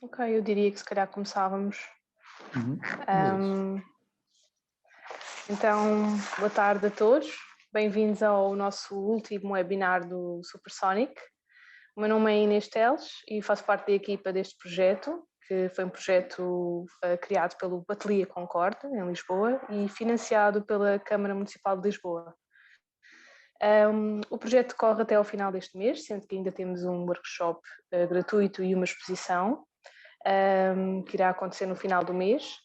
Ok, eu diria que se calhar começávamos. Então, boa tarde a todos. Bem-vindos ao nosso último webinar do Supersonic. O meu nome é Inês Teles e faço parte da equipa deste projeto, que foi um projeto criado pelo Ateliê Concorde, em Lisboa, e financiado pela Câmara Municipal de Lisboa. O projeto decorre até ao final deste mês, sendo que ainda temos um workshop gratuito e uma exposição, que irá acontecer no final do mês.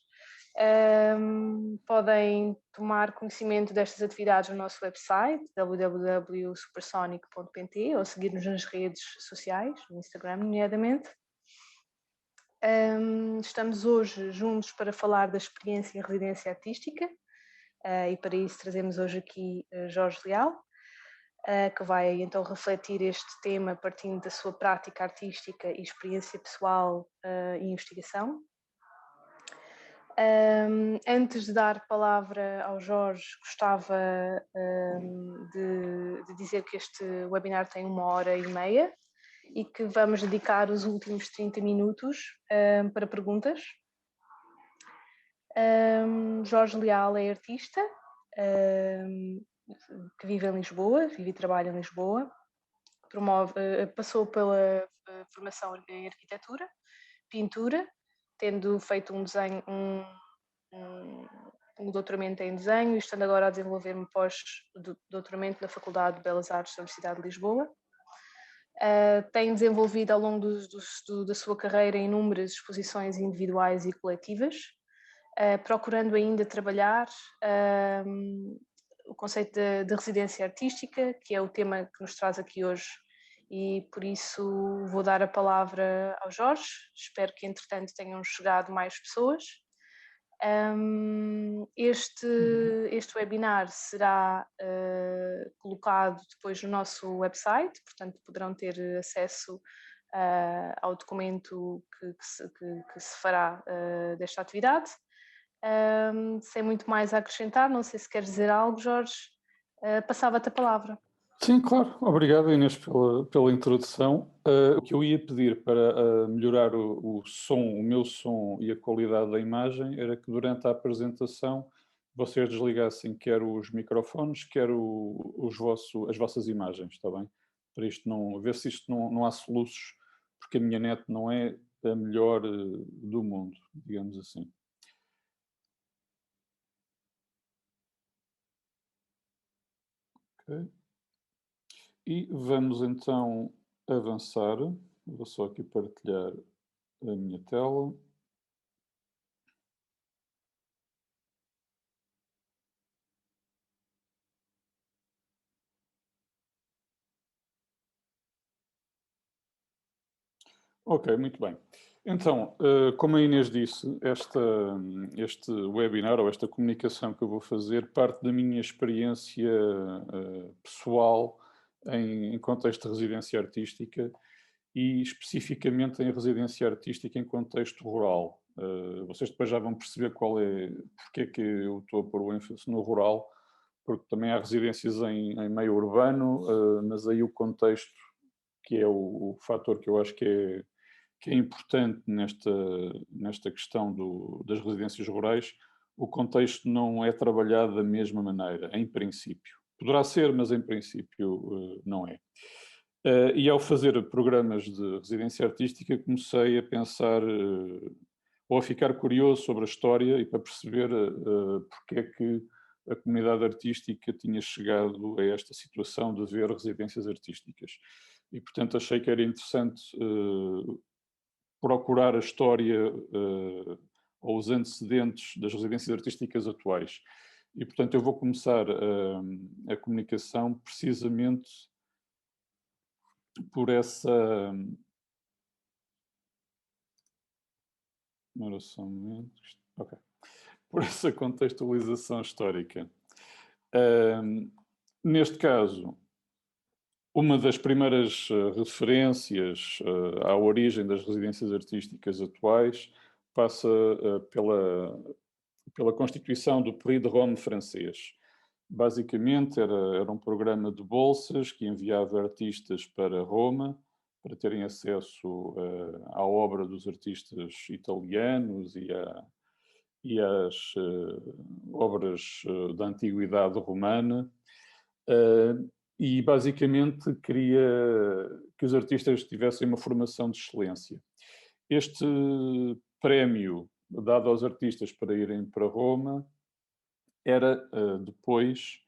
Podem tomar conhecimento destas atividades no nosso website www.supersonic.pt ou seguir-nos nas redes sociais, no Instagram nomeadamente. Estamos hoje juntos para falar da experiência em residência artística e para isso trazemos hoje aqui Jorge Leal, que vai então refletir este tema partindo da sua prática artística e experiência pessoal e investigação. Antes de dar palavra ao Jorge, gostava de dizer que este webinar tem 1h30 e que vamos dedicar os últimos 30 minutos para perguntas. Jorge Leal é artista, que vive em Lisboa, vive e trabalha em Lisboa, passou pela formação em arquitetura, pintura, tendo feito um doutoramento em desenho e estando agora a desenvolver um pós-doutoramento na Faculdade de Belas Artes da Universidade de Lisboa. Tem desenvolvido ao longo da sua carreira inúmeras exposições individuais e coletivas, procurando ainda trabalhar o conceito de residência artística, que é o tema que nos traz aqui hoje, e por isso vou dar a palavra ao Jorge. Espero que entretanto tenham chegado mais pessoas. Este webinar será colocado depois no nosso website, portanto poderão ter acesso ao documento que se fará desta atividade. Sem muito mais a acrescentar, não sei se queres dizer algo, Jorge, passava-te a palavra. Sim, claro. Obrigado, Inês, pela introdução. O que eu ia pedir para melhorar o meu som e a qualidade da imagem era que durante a apresentação vocês desligassem quer os microfones, quer as vossas imagens, está bem? Para isto ver se isto não há soluços, porque a minha net não é a melhor do mundo, digamos assim. Ok. E vamos então avançar. Vou só aqui partilhar a minha tela. Ok, muito bem. Então, como a Inês disse, este webinar ou esta comunicação que eu vou fazer parte da minha experiência pessoal em contexto de residência artística e especificamente em residência artística em contexto rural. Vocês depois já vão perceber porque é que eu estou a pôr o ênfase no rural, porque também há residências em meio urbano, mas aí o contexto, que é o fator que eu acho que é importante nesta questão das residências rurais, o contexto não é trabalhado da mesma maneira, em princípio. Poderá ser, mas em princípio não é. E ao fazer programas de residência artística comecei a pensar ou a ficar curioso sobre a história e para perceber porque é que a comunidade artística tinha chegado a esta situação de ver residências artísticas. E, portanto, achei que era interessante procurar a história ou os antecedentes das residências artísticas atuais. E, portanto, eu vou começar a comunicação precisamente por essa... Ora, só um momento. Ok. Por essa contextualização histórica. Neste caso, uma das primeiras referências à origem das residências artísticas atuais passa pela constituição do Prix de Rome francês. Basicamente, era um programa de bolsas que enviava artistas para Roma para terem acesso à obra dos artistas italianos e às obras da antiguidade romana, e basicamente queria que os artistas tivessem uma formação de excelência. Este prémio dado aos artistas para irem para Roma era depois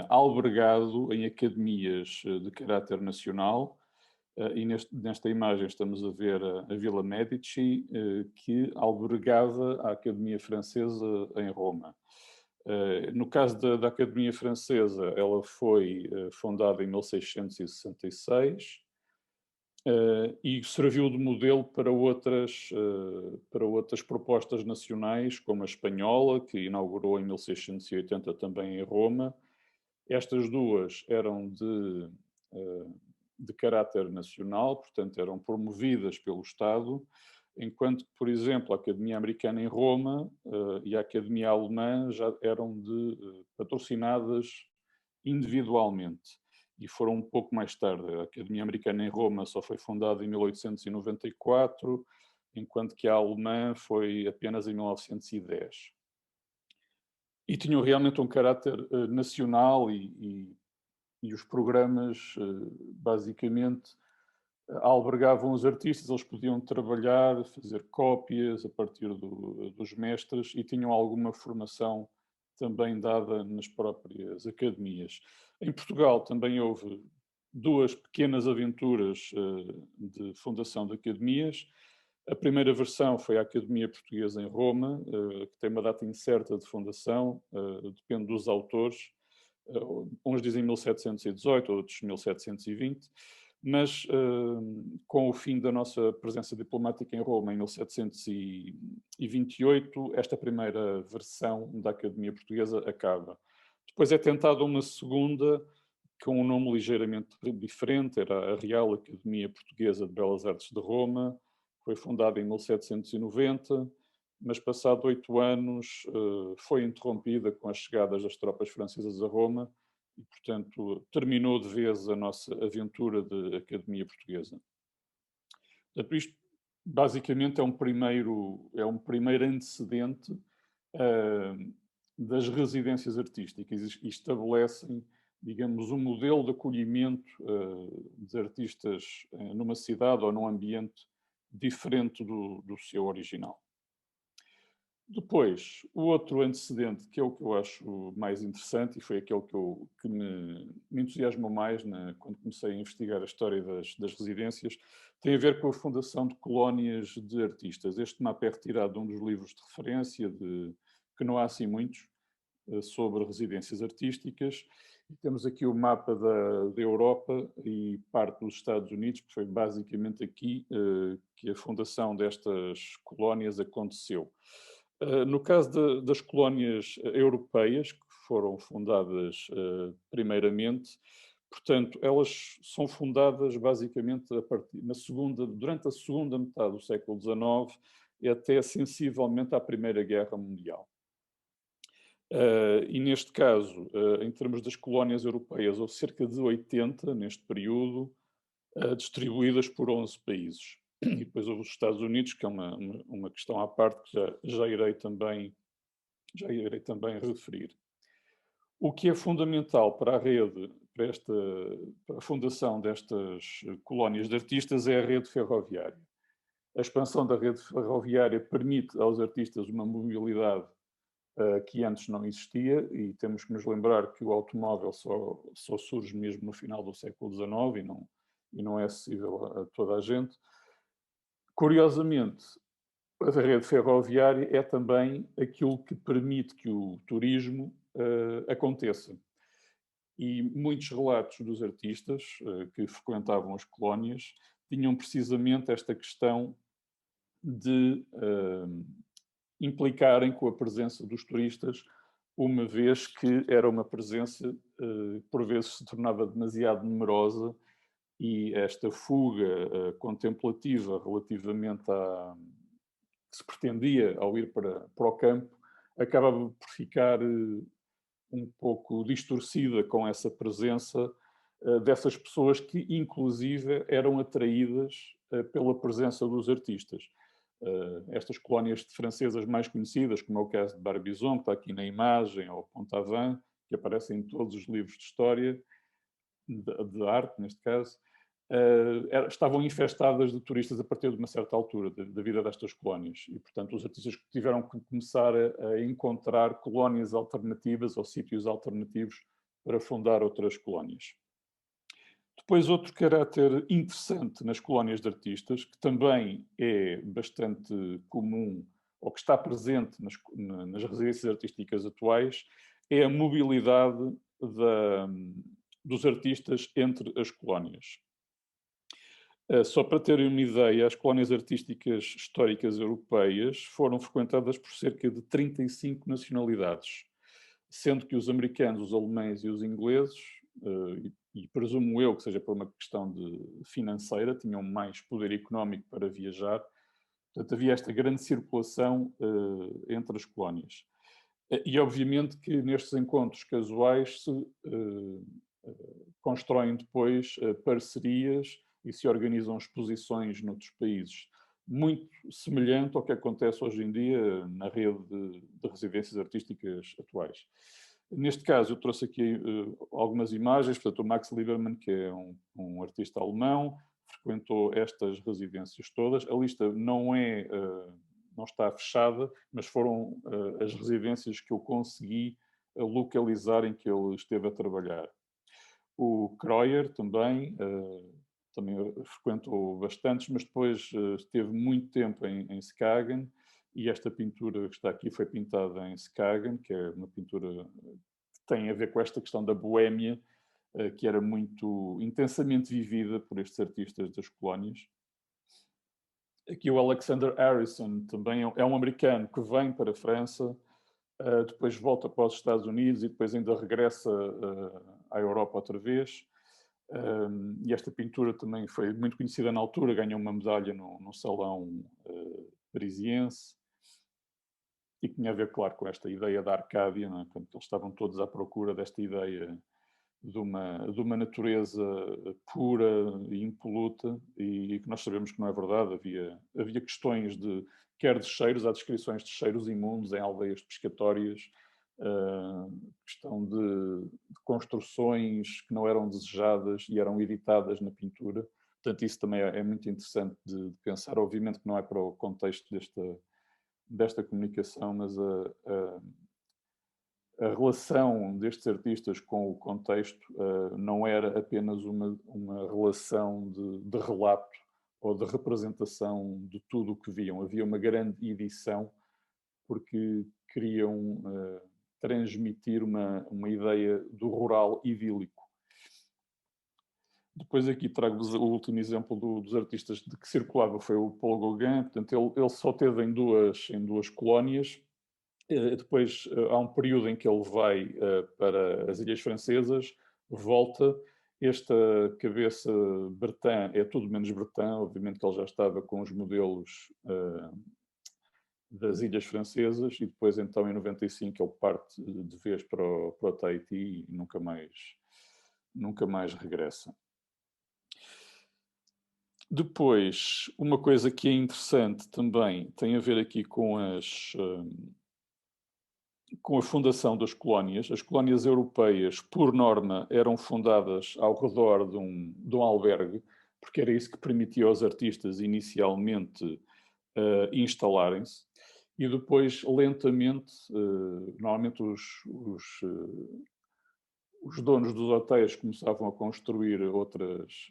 albergado em academias de caráter nacional, e nesta imagem estamos a ver a Vila Medici, que albergava a Academia Francesa em Roma. No caso da Academia Francesa, ela foi fundada em 1666 e serviu de modelo para outras propostas nacionais, como a espanhola, que inaugurou em 1680 também em Roma. Estas duas eram de caráter nacional, portanto eram promovidas pelo Estado, enquanto que, por exemplo, a Academia Americana em Roma e a Academia Alemã já eram patrocinadas individualmente e foram um pouco mais tarde. A Academia Americana em Roma só foi fundada em 1894, enquanto que a alemã foi apenas em 1910. E tinham realmente um caráter nacional e os programas, basicamente, albergavam os artistas, eles podiam trabalhar, fazer cópias a partir dos mestres e tinham alguma formação também dada nas próprias academias. Em Portugal também houve duas pequenas aventuras de fundação de academias. A primeira versão foi a Academia Portuguesa em Roma, que tem uma data incerta de fundação, depende dos autores. Uns dizem 1718, outros 1720, mas com o fim da nossa presença diplomática em Roma em 1728, esta primeira versão da Academia Portuguesa acaba. Depois é tentada uma segunda, com um nome ligeiramente diferente, era a Real Academia Portuguesa de Belas Artes de Roma, foi fundada em 1790, mas passado 8 anos foi interrompida com as chegadas das tropas francesas a Roma e, portanto, terminou de vez a nossa aventura de Academia Portuguesa. Portanto, isto basicamente é um primeiro antecedente das residências artísticas e estabelecem, digamos, um modelo de acolhimento de artistas numa cidade ou num ambiente diferente do seu original. Depois, o outro antecedente, que é o que eu acho mais interessante e foi aquele que me entusiasmou mais quando comecei a investigar a história das residências, tem a ver com a fundação de colónias de artistas. Este mapa é retirado de um dos livros de referência, que não há assim muitos, sobre residências artísticas. E temos aqui o mapa da Europa e parte dos Estados Unidos, que foi basicamente aqui que a fundação destas colónias aconteceu. No caso das colónias europeias, que foram fundadas primeiramente, portanto, elas são fundadas basicamente durante a segunda metade do século XIX e até sensivelmente à Primeira Guerra Mundial. E neste caso, em termos das colónias europeias, houve cerca de 80 neste período, distribuídas por 11 países. E depois houve os Estados Unidos, que é uma questão à parte que já irei também referir. O que é fundamental para a rede, para a fundação destas colónias de artistas é a rede ferroviária. A expansão da rede ferroviária permite aos artistas uma mobilidade que antes não existia, e temos que nos lembrar que o automóvel só surge mesmo no final do século XIX e não é acessível a toda a gente. Curiosamente, a rede ferroviária é também aquilo que permite que o turismo aconteça. E muitos relatos dos artistas que frequentavam as colónias tinham precisamente esta questão de implicarem com a presença dos turistas, uma vez que era uma presença, por vezes se tornava demasiado numerosa e esta fuga contemplativa relativamente que se pretendia ao ir para o campo, acabava por ficar um pouco distorcida com essa presença dessas pessoas que, inclusive, eram atraídas pela presença dos artistas. Estas colónias francesas mais conhecidas, como é o caso de Barbizon, que está aqui na imagem, ou Pont-Aven, que aparecem em todos os livros de história, de arte, neste caso, estavam infestadas de turistas a partir de uma certa altura da vida destas colónias. E, portanto, os artistas tiveram que começar a encontrar colónias alternativas ou sítios alternativos para fundar outras colónias. Depois, outro caráter interessante nas colónias de artistas, que também é bastante comum, ou que está presente nas residências artísticas atuais, é a mobilidade dos artistas entre as colónias. Só para terem uma ideia, as colónias artísticas históricas europeias foram frequentadas por cerca de 35 nacionalidades, sendo que os americanos, os alemães e os ingleses, e presumo eu que seja por uma questão financeira, tinham mais poder económico para viajar, portanto havia esta grande circulação entre as colónias. E obviamente que nestes encontros casuais se constroem depois parcerias e se organizam exposições noutros países. Muito semelhante ao que acontece hoje em dia na rede de residências artísticas atuais. Neste caso, eu trouxe aqui algumas imagens. Portanto, o Max Liebermann, que é um artista alemão, frequentou estas residências todas. A lista não está fechada, mas foram as residências que eu consegui localizar em que ele esteve a trabalhar. O Kreuer também frequentou bastantes, mas depois esteve muito tempo em Skagen, e esta pintura que está aqui foi pintada em Skagen, que é uma pintura que tem a ver com esta questão da boémia, que era muito intensamente vivida por estes artistas das colónias. Aqui o Alexander Harrison também é um americano que vem para a França, depois volta para os Estados Unidos e depois ainda regressa à Europa outra vez. E esta pintura também foi muito conhecida na altura, ganhou uma medalha num salão parisiense, e que tinha a ver, claro, com esta ideia da Arcádia, não é? Portanto, eles estavam todos à procura desta ideia de uma natureza pura e impoluta, e que nós sabemos que não é verdade. Havia questões quer de cheiros, há descrições de cheiros imundos em aldeias pescatórias, questão de construções que não eram desejadas e eram editadas na pintura. Portanto, isso também é muito interessante de pensar. Obviamente que não é para o contexto desta comunicação, mas a relação destes artistas com o contexto não era apenas uma relação de relato ou de representação de tudo o que viam. Havia uma grande edição, porque queriam transmitir uma ideia do rural idílico. Depois aqui trago-vos o último exemplo dos artistas de que circulava, foi o Paul Gauguin. Portanto, ele só teve em duas colónias. Depois há um período em que ele vai para as Ilhas Francesas, volta. Esta cabeça Breton é tudo menos Breton, obviamente que ele já estava com os modelos das Ilhas Francesas, e depois então em 95 ele parte de vez para o Tahiti e nunca mais regressa. Depois, uma coisa que é interessante também tem a ver aqui com a fundação das colónias. As colónias europeias, por norma, eram fundadas ao redor de um albergue, porque era isso que permitia aos artistas inicialmente instalarem-se, e depois, lentamente, normalmente os donos dos hotéis começavam a construir outros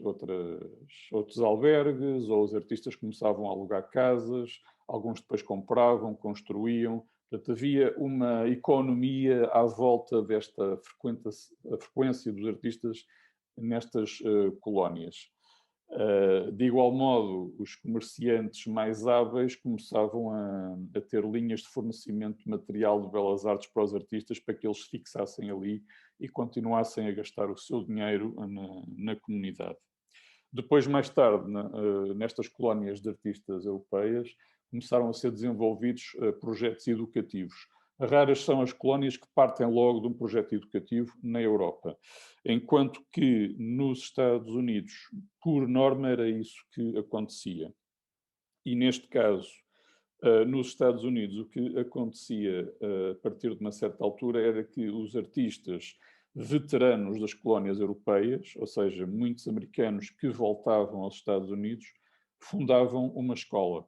albergues, ou os artistas começavam a alugar casas, alguns depois compravam, construíam. Portanto, havia uma economia à volta desta frequência dos artistas nestas colónias. De igual modo, os comerciantes mais hábeis começavam a ter linhas de fornecimento de material de belas artes para os artistas, para que eles se fixassem ali e continuassem a gastar o seu dinheiro na comunidade. Depois, mais tarde, nestas colónias de artistas europeias, começaram a ser desenvolvidos projetos educativos. Raras são as colónias que partem logo de um projeto educativo na Europa, enquanto que nos Estados Unidos, por norma, era isso que acontecia. E neste caso, nos Estados Unidos, o que acontecia a partir de uma certa altura era que os artistas veteranos das colónias europeias, ou seja, muitos americanos que voltavam aos Estados Unidos, fundavam uma escola.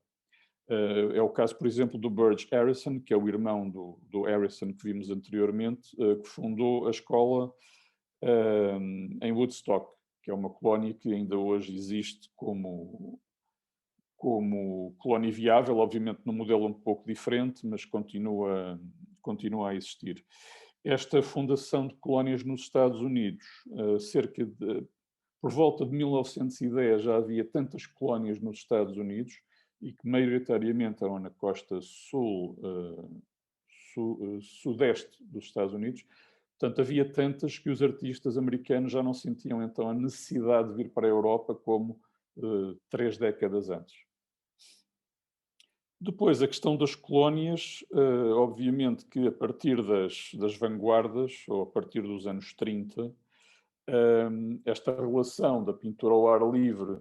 É o caso, por exemplo, do Burge Harrison, que é o irmão do Harrison que vimos anteriormente, que fundou a escola em Woodstock, que é uma colónia que ainda hoje existe como colónia viável, obviamente num modelo um pouco diferente, mas continua a existir. Esta fundação de colónias nos Estados Unidos, por volta de 1910 já havia tantas colónias nos Estados Unidos e que maioritariamente eram na costa sudeste dos Estados Unidos. Portanto, havia tantas que os artistas americanos já não sentiam então a necessidade de vir para a Europa como 3 décadas antes. Depois, a questão das colónias, obviamente que a partir das vanguardas, ou a partir dos anos 30, esta relação da pintura ao ar livre,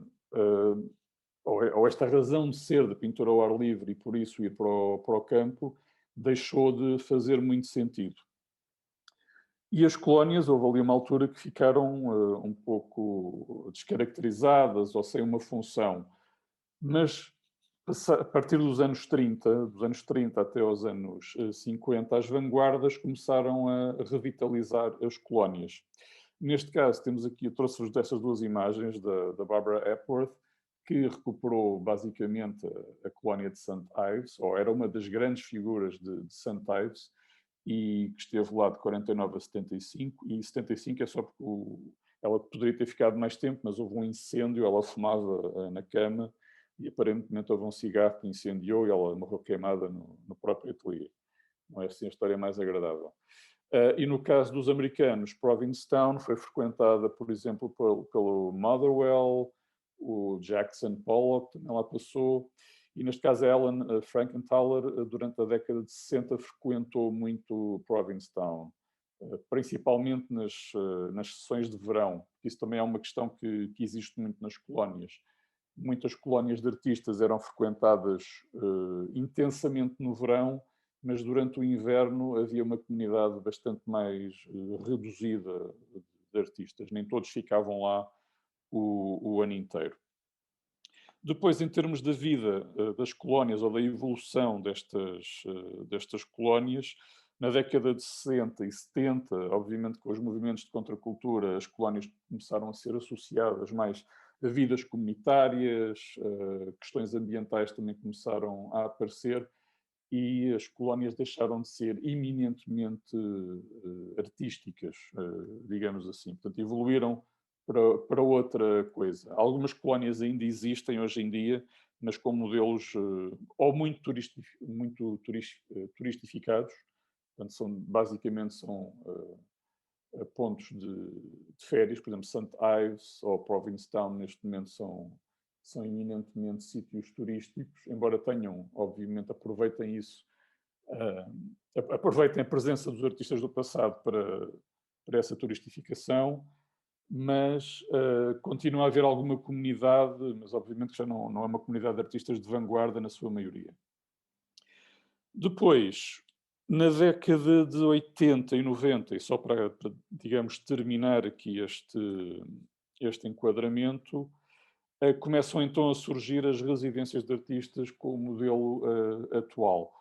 ou esta razão de ser da pintura ao ar livre e por isso ir para o campo, deixou de fazer muito sentido. E as colónias, houve ali uma altura que ficaram um pouco descaracterizadas ou sem uma função. Mas a partir dos anos 30 até aos anos 50, as vanguardas começaram a revitalizar as colónias. Neste caso, temos aqui, eu trouxe-vos dessas duas imagens da Barbara Hepworth, que recuperou basicamente a colónia de St. Ives, ou era uma das grandes figuras de St. Ives, e que esteve lá de 49 a 75, e 75 é só porque ela poderia ter ficado mais tempo, mas houve um incêndio, ela fumava na cama, e aparentemente houve um cigarro que incendiou e ela morreu queimada no próprio ateliê. Não é assim a história mais agradável. E no caso dos americanos, Provincetown foi frequentada, por exemplo, pelo Motherwell, o Jackson Pollock também lá passou, e neste caso a Ellen Frankenthaler, durante a década de 60, frequentou muito Provincetown, principalmente nas sessões de verão. Isso também é uma questão que existe muito nas colónias. Muitas colónias de artistas eram frequentadas intensamente no verão, mas durante o inverno havia uma comunidade bastante mais reduzida de artistas. Nem todos ficavam lá o ano inteiro. Depois, em termos da vida das colónias ou da evolução destas colónias, na década de 60 e 70, obviamente com os movimentos de contracultura, as colónias começaram a ser associadas mais a vidas comunitárias, questões ambientais também começaram a aparecer e as colónias deixaram de ser eminentemente artísticas, digamos assim. Portanto, evoluíram para outra coisa. Algumas colónias ainda existem hoje em dia, mas com modelos ou muito turistificados, portanto, basicamente são pontos de férias, por exemplo, St. Ives ou Provincetown neste momento são eminentemente sítios turísticos, embora tenham, obviamente, aproveitem isso, aproveitem a presença dos artistas do passado para essa turistificação, mas continua a haver alguma comunidade, mas obviamente já não é uma comunidade de artistas de vanguarda na sua maioria. Depois, na década de 80 e 90, e só para digamos, terminar aqui este enquadramento, começam então a surgir as residências de artistas com o modelo atual,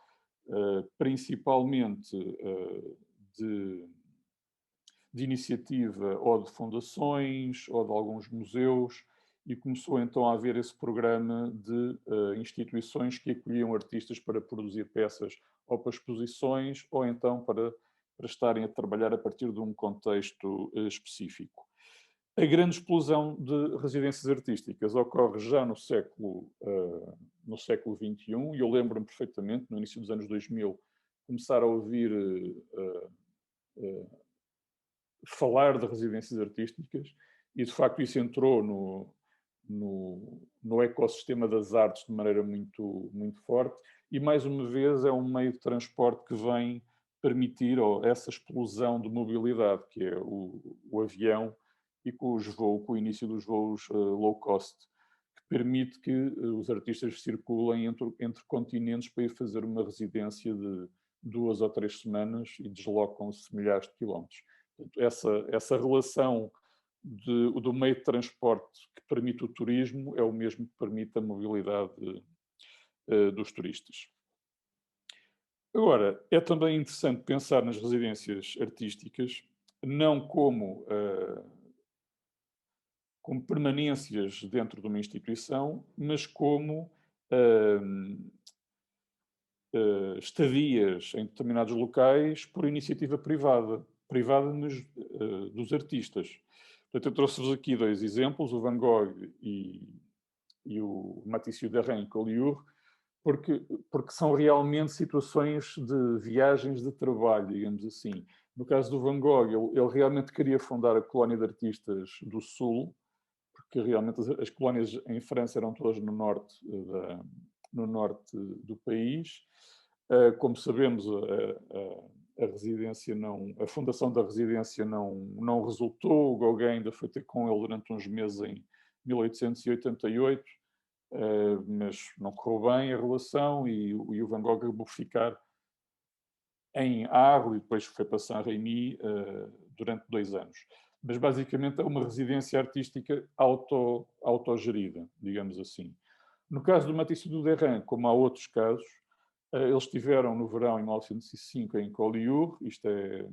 principalmente de iniciativa ou de fundações ou de alguns museus, e começou então a haver esse programa de instituições que acolhiam artistas para produzir peças ou para exposições ou então para estarem a trabalhar a partir de um contexto específico. A grande explosão de residências artísticas ocorre já no século XXI, e eu lembro-me perfeitamente, no início dos anos 2000, começar a ouvir falar de residências artísticas, e de facto isso entrou no ecossistema das artes de maneira muito, muito forte, e mais uma vez é um meio de transporte que vem permitir essa explosão de mobilidade, que é o avião e com o início dos voos low cost, que permite que os artistas circulem entre continentes para ir fazer uma residência de 2 ou 3 semanas e deslocam-se milhares de quilómetros. Portanto, essa relação do meio de transporte que permite o turismo é o mesmo que permite a mobilidade dos turistas. Agora, é também interessante pensar nas residências artísticas não como permanências dentro de uma instituição, mas como estadias em determinados locais por iniciativa privada dos artistas. Portanto, eu trouxe-vos aqui 2 exemplos, o Van Gogh e o Matisse Derrain em Collioure, porque são realmente situações de viagens de trabalho, digamos assim. No caso do Van Gogh, ele realmente queria fundar a colónia de artistas do Sul, porque realmente as colónias em França eram todas no norte do país. Como sabemos, a fundação da residência não resultou. O Gauguin ainda foi ter com ele durante uns meses em 1888, mas não correu bem a relação e o Van Gogh acabou por ficar em Arles e depois foi para Saint-Rémy durante 2 anos. Mas basicamente é uma residência artística autogerida, digamos assim. No caso do Matisse do Derrain, como há outros casos, eles estiveram no verão em 1905 em Collioure, isto é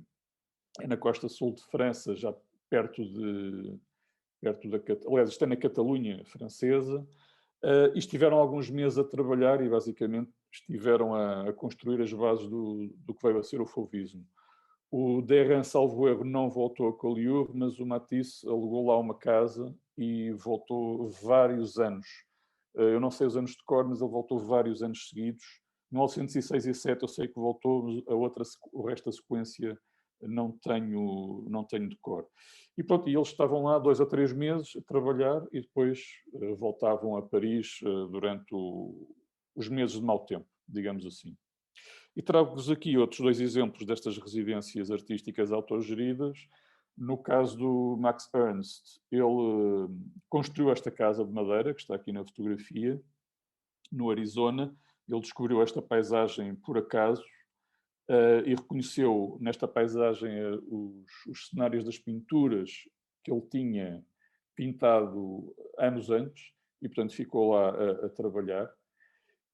na costa sul de França, já perto da... Aliás, isto é na Catalunha francesa, e estiveram alguns meses a trabalhar e basicamente estiveram a construir as bases do que veio a ser o Fauvismo. O Derrain, salvo erro, não voltou a Collioure, mas o Matisse alugou lá uma casa e voltou vários anos. Eu não sei os anos de cor, mas ele voltou vários anos seguidos. 1906 e 7 eu sei que voltou, o resto da sequência não tenho de cor. E pronto, e eles estavam lá 2 ou 3 meses a trabalhar e depois voltavam a Paris durante os meses de mau tempo, digamos assim. E trago-vos aqui outros 2 exemplos destas residências artísticas autogeridas. No caso do Max Ernst, ele construiu esta casa de madeira, que está aqui na fotografia, no Arizona. Ele descobriu esta paisagem por acaso e reconheceu nesta paisagem os cenários das pinturas que ele tinha pintado anos antes e, portanto, ficou lá a trabalhar.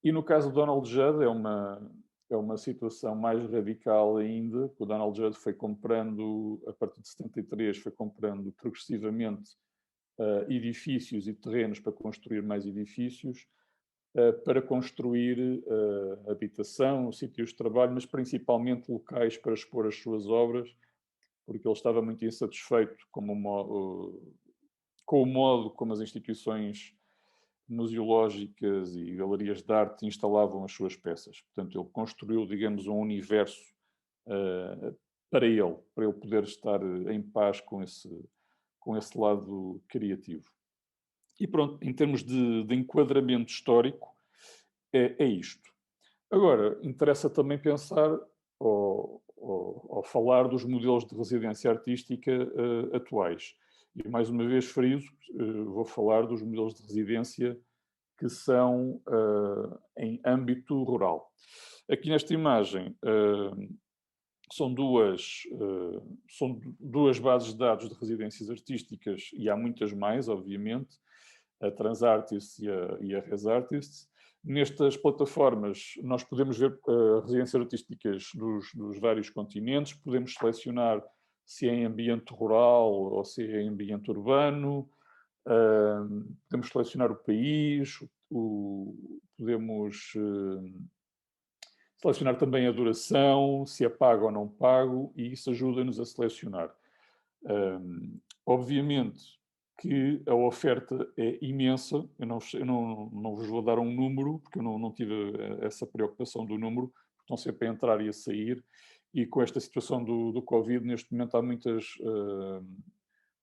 E no caso do Donald Judd é uma situação mais radical ainda. O Donald Judd foi comprando, a partir de 73, foi comprando progressivamente edifícios e terrenos para construir mais edifícios, para construir habitação, sítios de trabalho, mas principalmente locais para expor as suas obras, porque ele estava muito insatisfeito com o modo como as instituições museológicas e galerias de arte instalavam as suas peças. Portanto, ele construiu, digamos, um universo para ele poder estar em paz com esse lado criativo. E pronto, em termos de enquadramento histórico, é isto. Agora, interessa também pensar ou falar dos modelos de residência artística atuais. E, mais uma vez, friso, vou falar dos modelos de residência que são em âmbito rural. Aqui nesta imagem são duas bases de dados de residências artísticas, e há muitas mais, obviamente, a Transartist e a Resartist. Nestas plataformas nós podemos ver residências artísticas dos vários continentes, podemos selecionar se é em ambiente rural ou se é em ambiente urbano, podemos selecionar o país, podemos selecionar também a duração, se é pago ou não pago, e isso ajuda-nos a selecionar. Obviamente que a oferta é imensa, eu não vos vou dar um número, porque eu não tive essa preocupação do número, estão sempre a entrar e a sair, e com esta situação do Covid, neste momento há muitas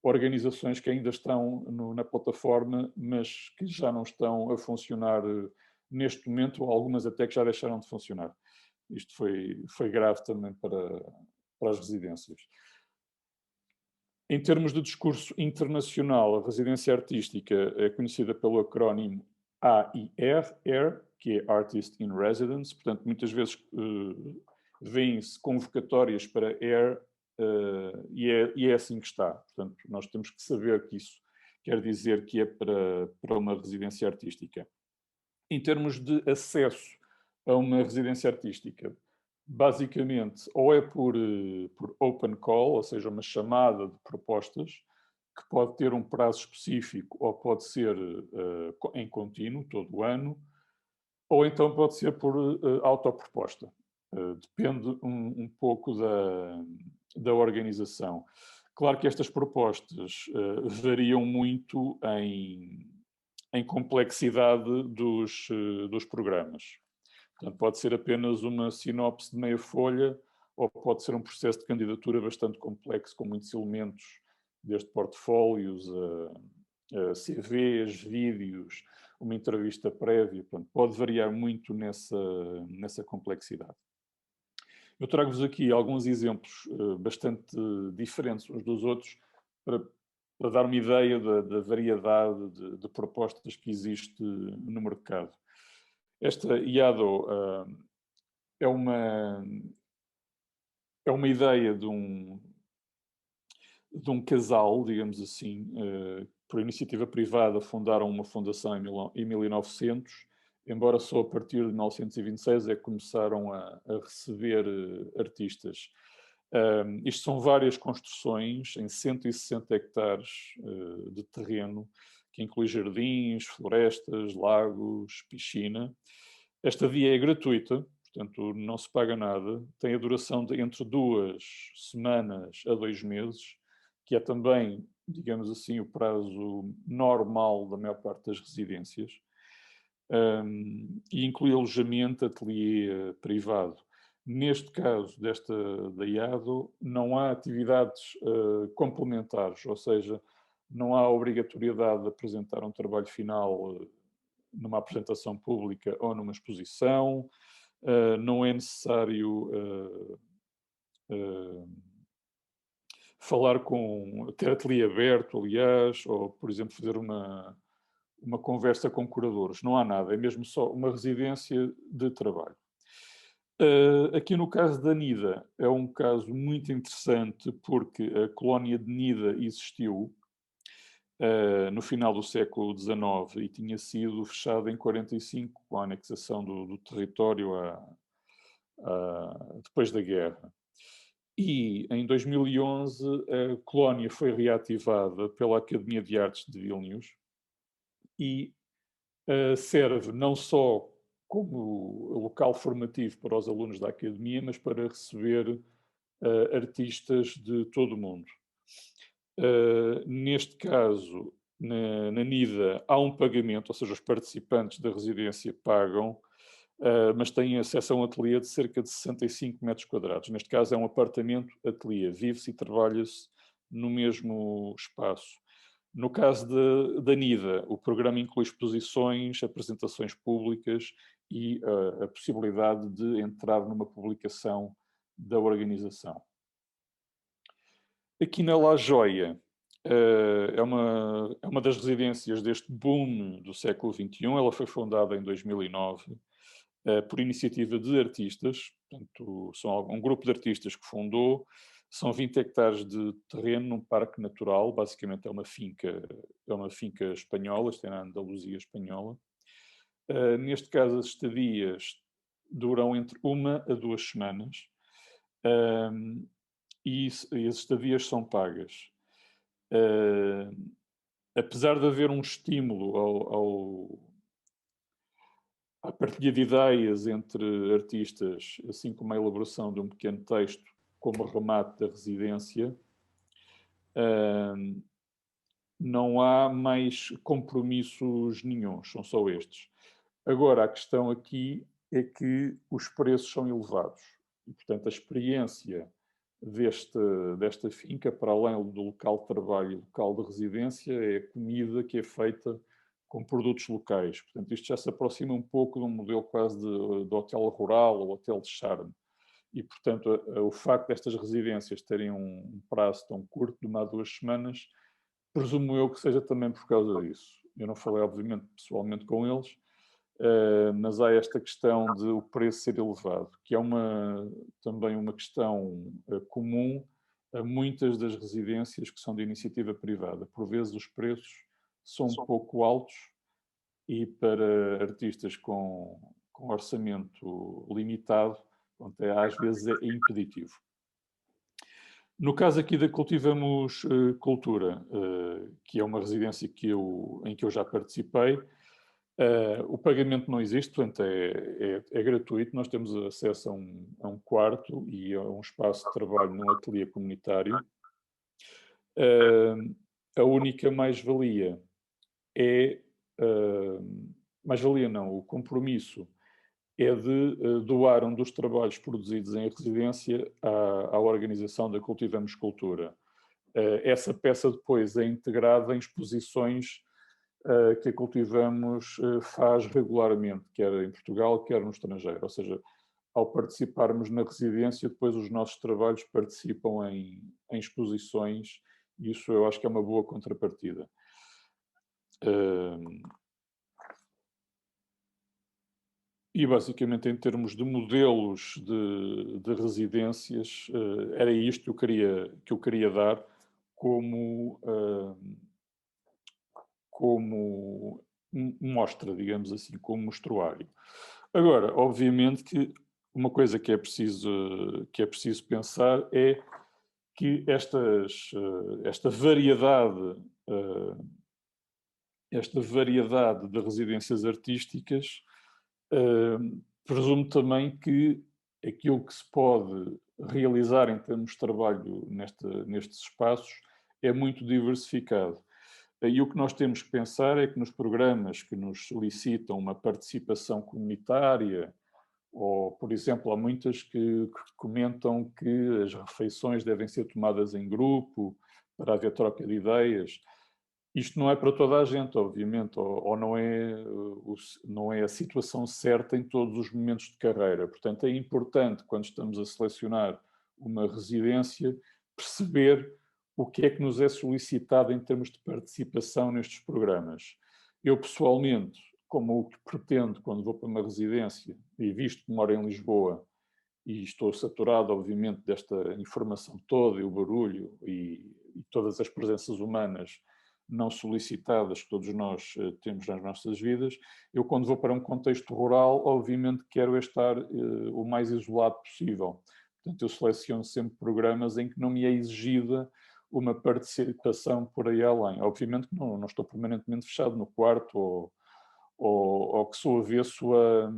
organizações que ainda estão na plataforma, mas que já não estão a funcionar neste momento, ou algumas até que já deixaram de funcionar. isto foi grave também para as residências. Em termos de discurso internacional, a residência artística é conhecida pelo acrónimo AIR, que é Artist in Residence, portanto, muitas vezes vêm-se convocatórias para AIR e é assim que está. Portanto, nós temos que saber que isso quer dizer que é para uma residência artística. Em termos de acesso a uma residência artística, basicamente, ou é por open call, ou seja, uma chamada de propostas, que pode ter um prazo específico ou pode ser em contínuo, todo o ano, ou então pode ser por autoproposta. Depende um pouco da organização. Claro que estas propostas variam muito em complexidade dos programas. Portanto, pode ser apenas uma sinopse de meia folha ou pode ser um processo de candidatura bastante complexo, com muitos elementos, desde portfólios a CVs, vídeos, uma entrevista prévia. Portanto, pode variar muito nessa complexidade. Eu trago-vos aqui alguns exemplos bastante diferentes uns dos outros para dar uma ideia da variedade de propostas que existe no mercado. Esta IADO é uma ideia de um casal, digamos assim, por iniciativa privada, fundaram uma fundação em 1900, embora só a partir de 1926 é que começaram a receber artistas. Isto são várias construções em 160 hectares de terreno, que inclui jardins, florestas, lagos, piscina. Esta via é gratuita, portanto não se paga nada, tem a duração de entre 2 semanas a 2 meses, que é também, digamos assim, o prazo normal da maior parte das residências, e inclui alojamento, ateliê privado. Neste caso da IADO, não há atividades complementares, ou seja, não há obrigatoriedade de apresentar um trabalho final numa apresentação pública ou numa exposição, não é necessário ter ateliê aberto, aliás, ou, por exemplo, fazer uma conversa com curadores. Não há nada, é mesmo só uma residência de trabalho. Aqui no caso da Nida, é um caso muito interessante porque a colónia de Nida existiu no final do século XIX e tinha sido fechada em 45 com a anexação do território depois da guerra. E em 2011 a colónia foi reativada pela Academia de Artes de Vilnius e serve não só como local formativo para os alunos da academia, mas para receber artistas de todo o mundo. Neste caso, na NIDA, há um pagamento, ou seja, os participantes da residência pagam, mas têm acesso a um ateliê de cerca de 65 metros quadrados. Neste caso é um apartamento-ateliê, vive-se e trabalha-se no mesmo espaço. No caso da NIDA, o programa inclui exposições, apresentações públicas e a possibilidade de entrar numa publicação da organização. Aqui na La Joia, é uma das residências deste boom do século XXI. Ela foi fundada em 2009 por iniciativa de artistas, portanto, são um grupo de artistas que fundou. São 20 hectares de terreno num parque natural, basicamente é uma finca espanhola, isto é na Andaluzia espanhola. Neste caso, as estadias duram entre 1 a 2 semanas e as estadias são pagas. Apesar de haver um estímulo à partilha de ideias entre artistas, assim como a elaboração de um pequeno texto como remate da residência, não há mais compromissos nenhuns, são só estes. Agora, a questão aqui é que os preços são elevados e, portanto, a experiência desta finca, para além do local de trabalho e local de residência, é a comida que é feita com produtos locais. Portanto, isto já se aproxima um pouco de um modelo quase de hotel rural ou hotel de charme. E, portanto, o facto destas residências terem um prazo tão curto, de 1 a 2 semanas, presumo eu que seja também por causa disso. Eu não falei, obviamente, pessoalmente com eles, mas há esta questão de o preço ser elevado, que é também uma questão comum a muitas das residências que são de iniciativa privada. Por vezes os preços são um pouco altos e para artistas com orçamento limitado, às vezes é impeditivo. No caso aqui da Cultivamos Cultura, que é uma residência em que eu já participei, o pagamento não existe, portanto é gratuito. Nós temos acesso a um quarto e a um espaço de trabalho num ateliê comunitário. A única mais-valia é... mais-valia não, o compromisso é de doar um dos trabalhos produzidos em residência à organização da Cultivamos Cultura. Essa peça depois é integrada em exposições que a Cultivamos faz regularmente, quer em Portugal, quer no estrangeiro. Ou seja, ao participarmos na residência, depois os nossos trabalhos participam em exposições, e isso eu acho que é uma boa contrapartida. E basicamente em termos de modelos de residências, era isto que eu queria dar como mostra, digamos assim, como mostruário. Agora, obviamente que uma coisa que é preciso pensar é que esta variedade de residências artísticas presumo também que aquilo que se pode realizar em termos de trabalho nestes espaços é muito diversificado. E o que nós temos que pensar é que nos programas que nos solicitam uma participação comunitária, ou, por exemplo, há muitas que comentam que as refeições devem ser tomadas em grupo para haver troca de ideias. Isto não é para toda a gente, obviamente, ou não é a situação certa em todos os momentos de carreira. Portanto, é importante, quando estamos a selecionar uma residência, perceber o que é que nos é solicitado em termos de participação nestes programas. Eu, pessoalmente, como o que pretendo quando vou para uma residência, e visto que moro em Lisboa, e estou saturado, obviamente, desta informação toda, e o barulho, e todas as presenças humanas não solicitadas que todos nós temos nas nossas vidas, eu quando vou para um contexto rural, obviamente quero estar o mais isolado possível. Portanto, eu seleciono sempre programas em que não me é exigida uma participação por aí além. Obviamente que não estou permanentemente fechado no quarto ou que sou avesso a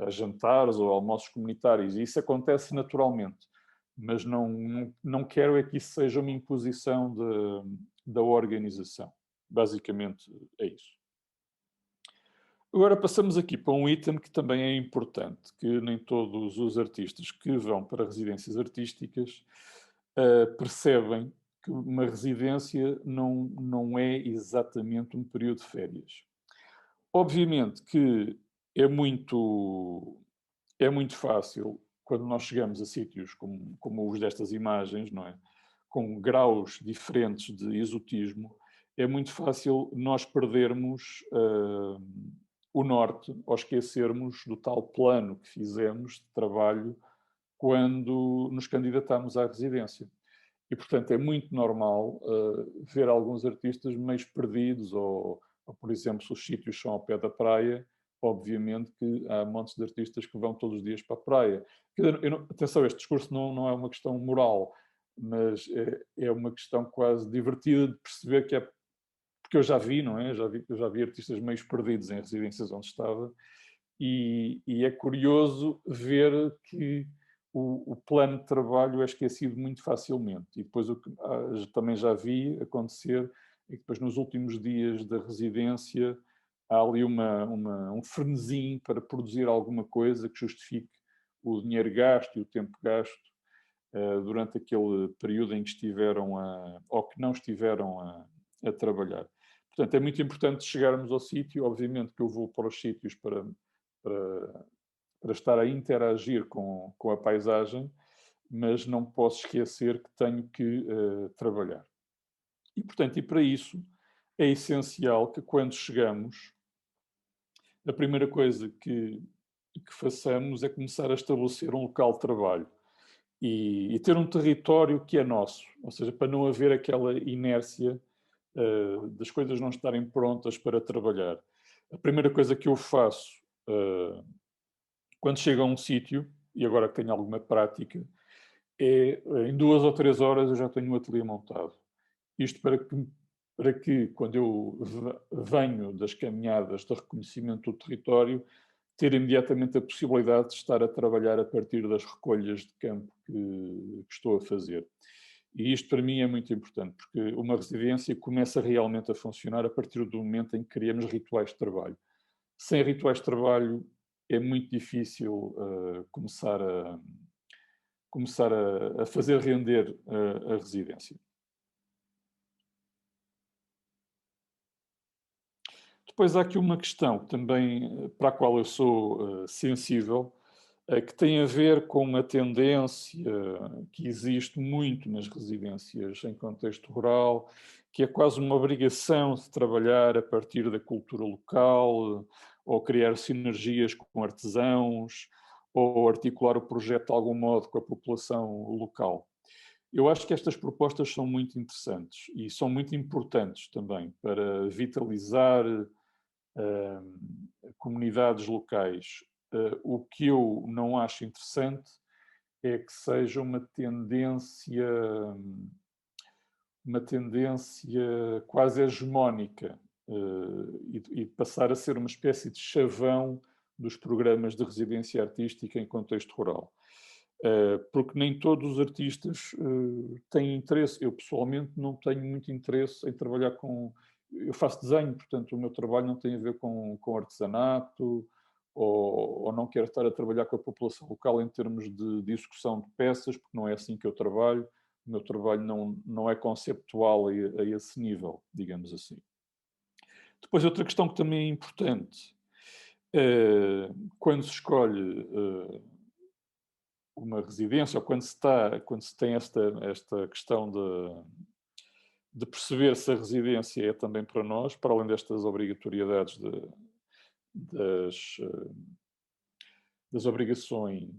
jantares ou almoços comunitários. E isso acontece naturalmente, mas não quero é que isso seja uma imposição da organização. Basicamente é isso. Agora passamos aqui para um item que também é importante, que nem todos os artistas que vão para residências artísticas percebem que uma residência não é exatamente um período de férias. Obviamente que é muito fácil, quando nós chegamos a sítios como os destas imagens, não é? Com graus diferentes de exotismo, é muito fácil nós perdermos o norte ou esquecermos do tal plano que fizemos de trabalho quando nos candidatamos à residência. E, portanto, é muito normal ver alguns artistas meio perdidos ou, por exemplo, se os sítios são ao pé da praia, obviamente que há montes de artistas que vão todos os dias para a praia. Atenção, este discurso não é uma questão moral, mas é uma questão quase divertida de perceber que é... Porque eu já vi, não é? Eu já vi artistas meio perdidos em residências onde estava e é curioso ver que o plano de trabalho é esquecido muito facilmente. E depois o que também já vi acontecer é que depois nos últimos dias da residência há ali um frenesim para produzir alguma coisa que justifique o dinheiro gasto e o tempo gasto durante aquele período em que estiveram ou que não estiveram a trabalhar. Portanto, é muito importante chegarmos ao sítio. Obviamente que eu vou para os sítios para, para estar a interagir com a paisagem, mas não posso esquecer que tenho que trabalhar. E, portanto, e para isso é essencial que quando chegamos, a primeira coisa que façamos é começar a estabelecer um local de trabalho e ter um território que é nosso, ou seja, para não haver aquela inércia das coisas não estarem prontas para trabalhar. A primeira coisa que eu faço quando chego a um sítio, e agora que tenho alguma prática, é em 2 ou 3 horas eu já tenho o ateliê montado. Isto para que quando eu venho das caminhadas de reconhecimento do território, ter imediatamente a possibilidade de estar a trabalhar a partir das recolhas de campo que estou a fazer. E isto para mim é muito importante, porque uma residência começa realmente a funcionar a partir do momento em que criamos rituais de trabalho. Sem rituais de trabalho é muito difícil começar a fazer render a residência. Depois há aqui uma questão também para a qual eu sou sensível, que tem a ver com a tendência que existe muito nas residências em contexto rural, que é quase uma obrigação de trabalhar a partir da cultura local, ou criar sinergias com artesãos, ou articular o projeto de algum modo com a população local. Eu acho que estas propostas são muito interessantes e são muito importantes também para vitalizar comunidades locais. O que eu não acho interessante é que seja uma tendência quase hegemónica e passar a ser uma espécie de chavão dos programas de residência artística em contexto rural. Porque nem todos os artistas têm interesse. Eu, pessoalmente, não tenho muito interesse em trabalhar com... Eu faço desenho, portanto, o meu trabalho não tem a ver com artesanato, ou não quero estar a trabalhar com a população local em termos de execução de peças, porque não é assim que eu trabalho. O meu trabalho não é conceptual a esse nível, digamos assim. Depois, outra questão que também é importante, quando se escolhe uma residência, ou quando se tem esta questão de perceber se a residência é também para nós, para além destas obrigatoriedades das obrigações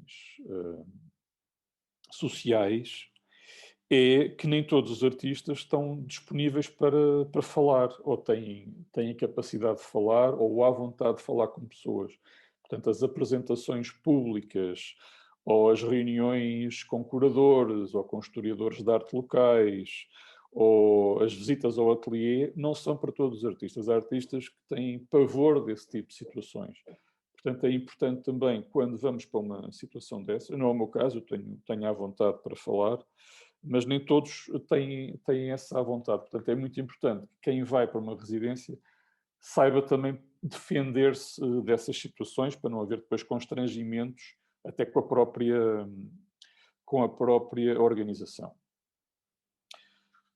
sociais, é que nem todos os artistas estão disponíveis para falar, ou têm a capacidade de falar, ou a vontade de falar com pessoas. Portanto, as apresentações públicas, ou as reuniões com curadores, ou com historiadores de arte locais, ou as visitas ao ateliê, não são para todos os artistas. Há artistas que têm pavor desse tipo de situações. Portanto, é importante também, quando vamos para uma situação dessa, não é o meu caso, eu tenho à vontade para falar, mas nem todos têm essa vontade. Portanto, é muito importante que quem vai para uma residência saiba também defender-se dessas situações, para não haver depois constrangimentos, até com a própria organização.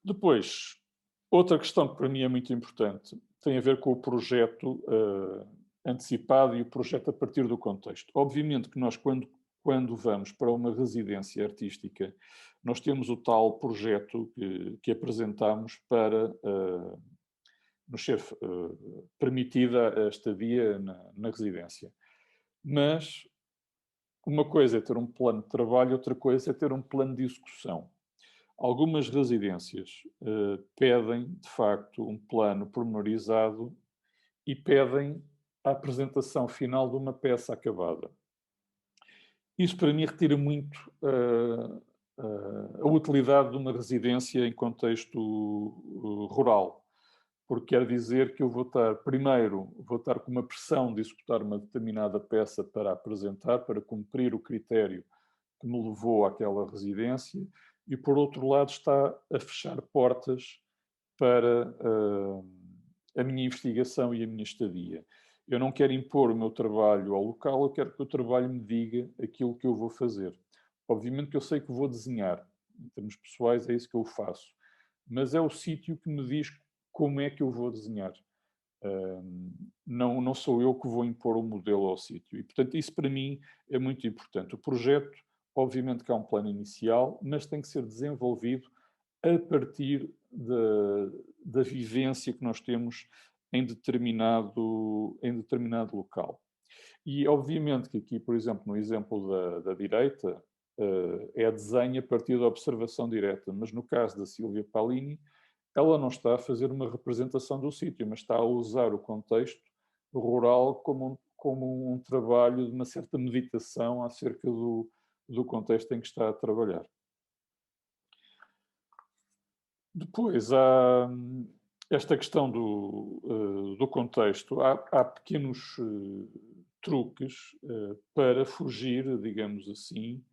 Depois, outra questão que para mim é muito importante tem a ver com o projeto antecipado e o projeto a partir do contexto. Obviamente que nós, quando vamos para uma residência artística, nós temos o tal projeto que apresentamos para nos ser permitida a estadia na residência. Mas uma coisa é ter um plano de trabalho, outra coisa é ter um plano de execução. Algumas residências pedem, de facto, um plano pormenorizado e pedem a apresentação final de uma peça acabada. Isso, para mim, retira muito a utilidade de uma residência em contexto rural, porque quer dizer que eu vou estar com uma pressão de executar uma determinada peça para apresentar, para cumprir o critério que me levou àquela residência, e por outro lado está a fechar portas para a minha investigação e a minha estadia. Eu não quero impor o meu trabalho ao local, eu quero que o trabalho me diga aquilo que eu vou fazer. Obviamente que eu sei que vou desenhar, em termos pessoais é isso que eu faço, mas é o sítio que me diz como é que eu vou desenhar. Não sou eu que vou impor o modelo ao sítio. E, portanto, isso para mim é muito importante. O projeto, obviamente que há um plano inicial, mas tem que ser desenvolvido a partir da vivência que nós temos em determinado local. E, obviamente, que aqui, por exemplo, no exemplo da direita, é desenho a partir da observação direta, mas no caso da Silvia Palini, ela não está a fazer uma representação do sítio, mas está a usar o contexto rural como um trabalho de uma certa meditação acerca do contexto em que está a trabalhar. Depois, há esta questão do contexto. Há pequenos truques para fugir, digamos assim,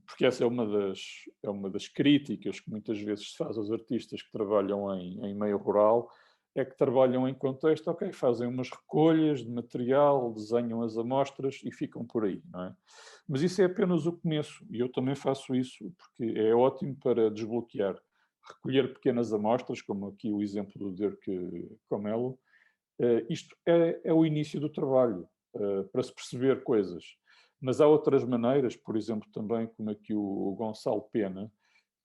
porque essa é uma das críticas que muitas vezes se faz aos artistas que trabalham em meio rural, é que trabalham em contexto, ok, fazem umas recolhas de material, desenham as amostras e ficam por aí, não é? Mas isso é apenas o começo, e eu também faço isso, porque é ótimo para desbloquear. Recolher pequenas amostras, como aqui o exemplo do Dirk Comelo, isto é o início do trabalho, para se perceber coisas. Mas há outras maneiras, por exemplo, também como aqui o Gonçalo Pena,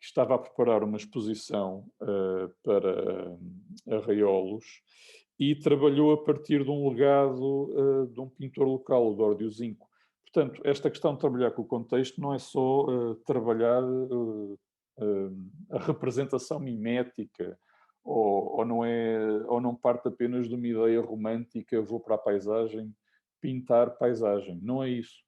que estava a preparar uma exposição para Arraiolos e trabalhou a partir de um legado de um pintor local, o Dórdio Zinco. Portanto, esta questão de trabalhar com o contexto não é só trabalhar a representação mimética, ou não parte apenas de uma ideia romântica, vou para a paisagem, pintar paisagem. Não é isso.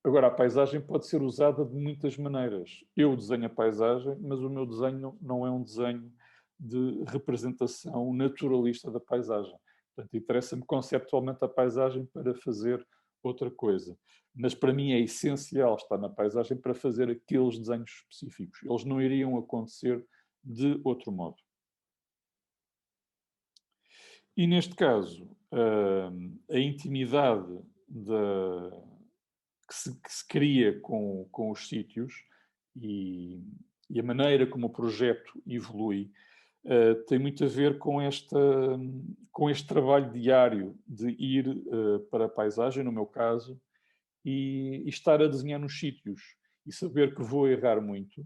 Agora, a paisagem pode ser usada de muitas maneiras. Eu desenho a paisagem, mas o meu desenho não é um desenho de representação naturalista da paisagem. Portanto, interessa-me conceptualmente a paisagem para fazer outra coisa. Mas para mim é essencial estar na paisagem para fazer aqueles desenhos específicos. Eles não iriam acontecer de outro modo. E neste caso, a intimidade que se cria com os sítios e a maneira como o projeto evolui tem muito a ver com este trabalho diário de ir para a paisagem, no meu caso, e estar a desenhar nos sítios e saber que vou errar muito,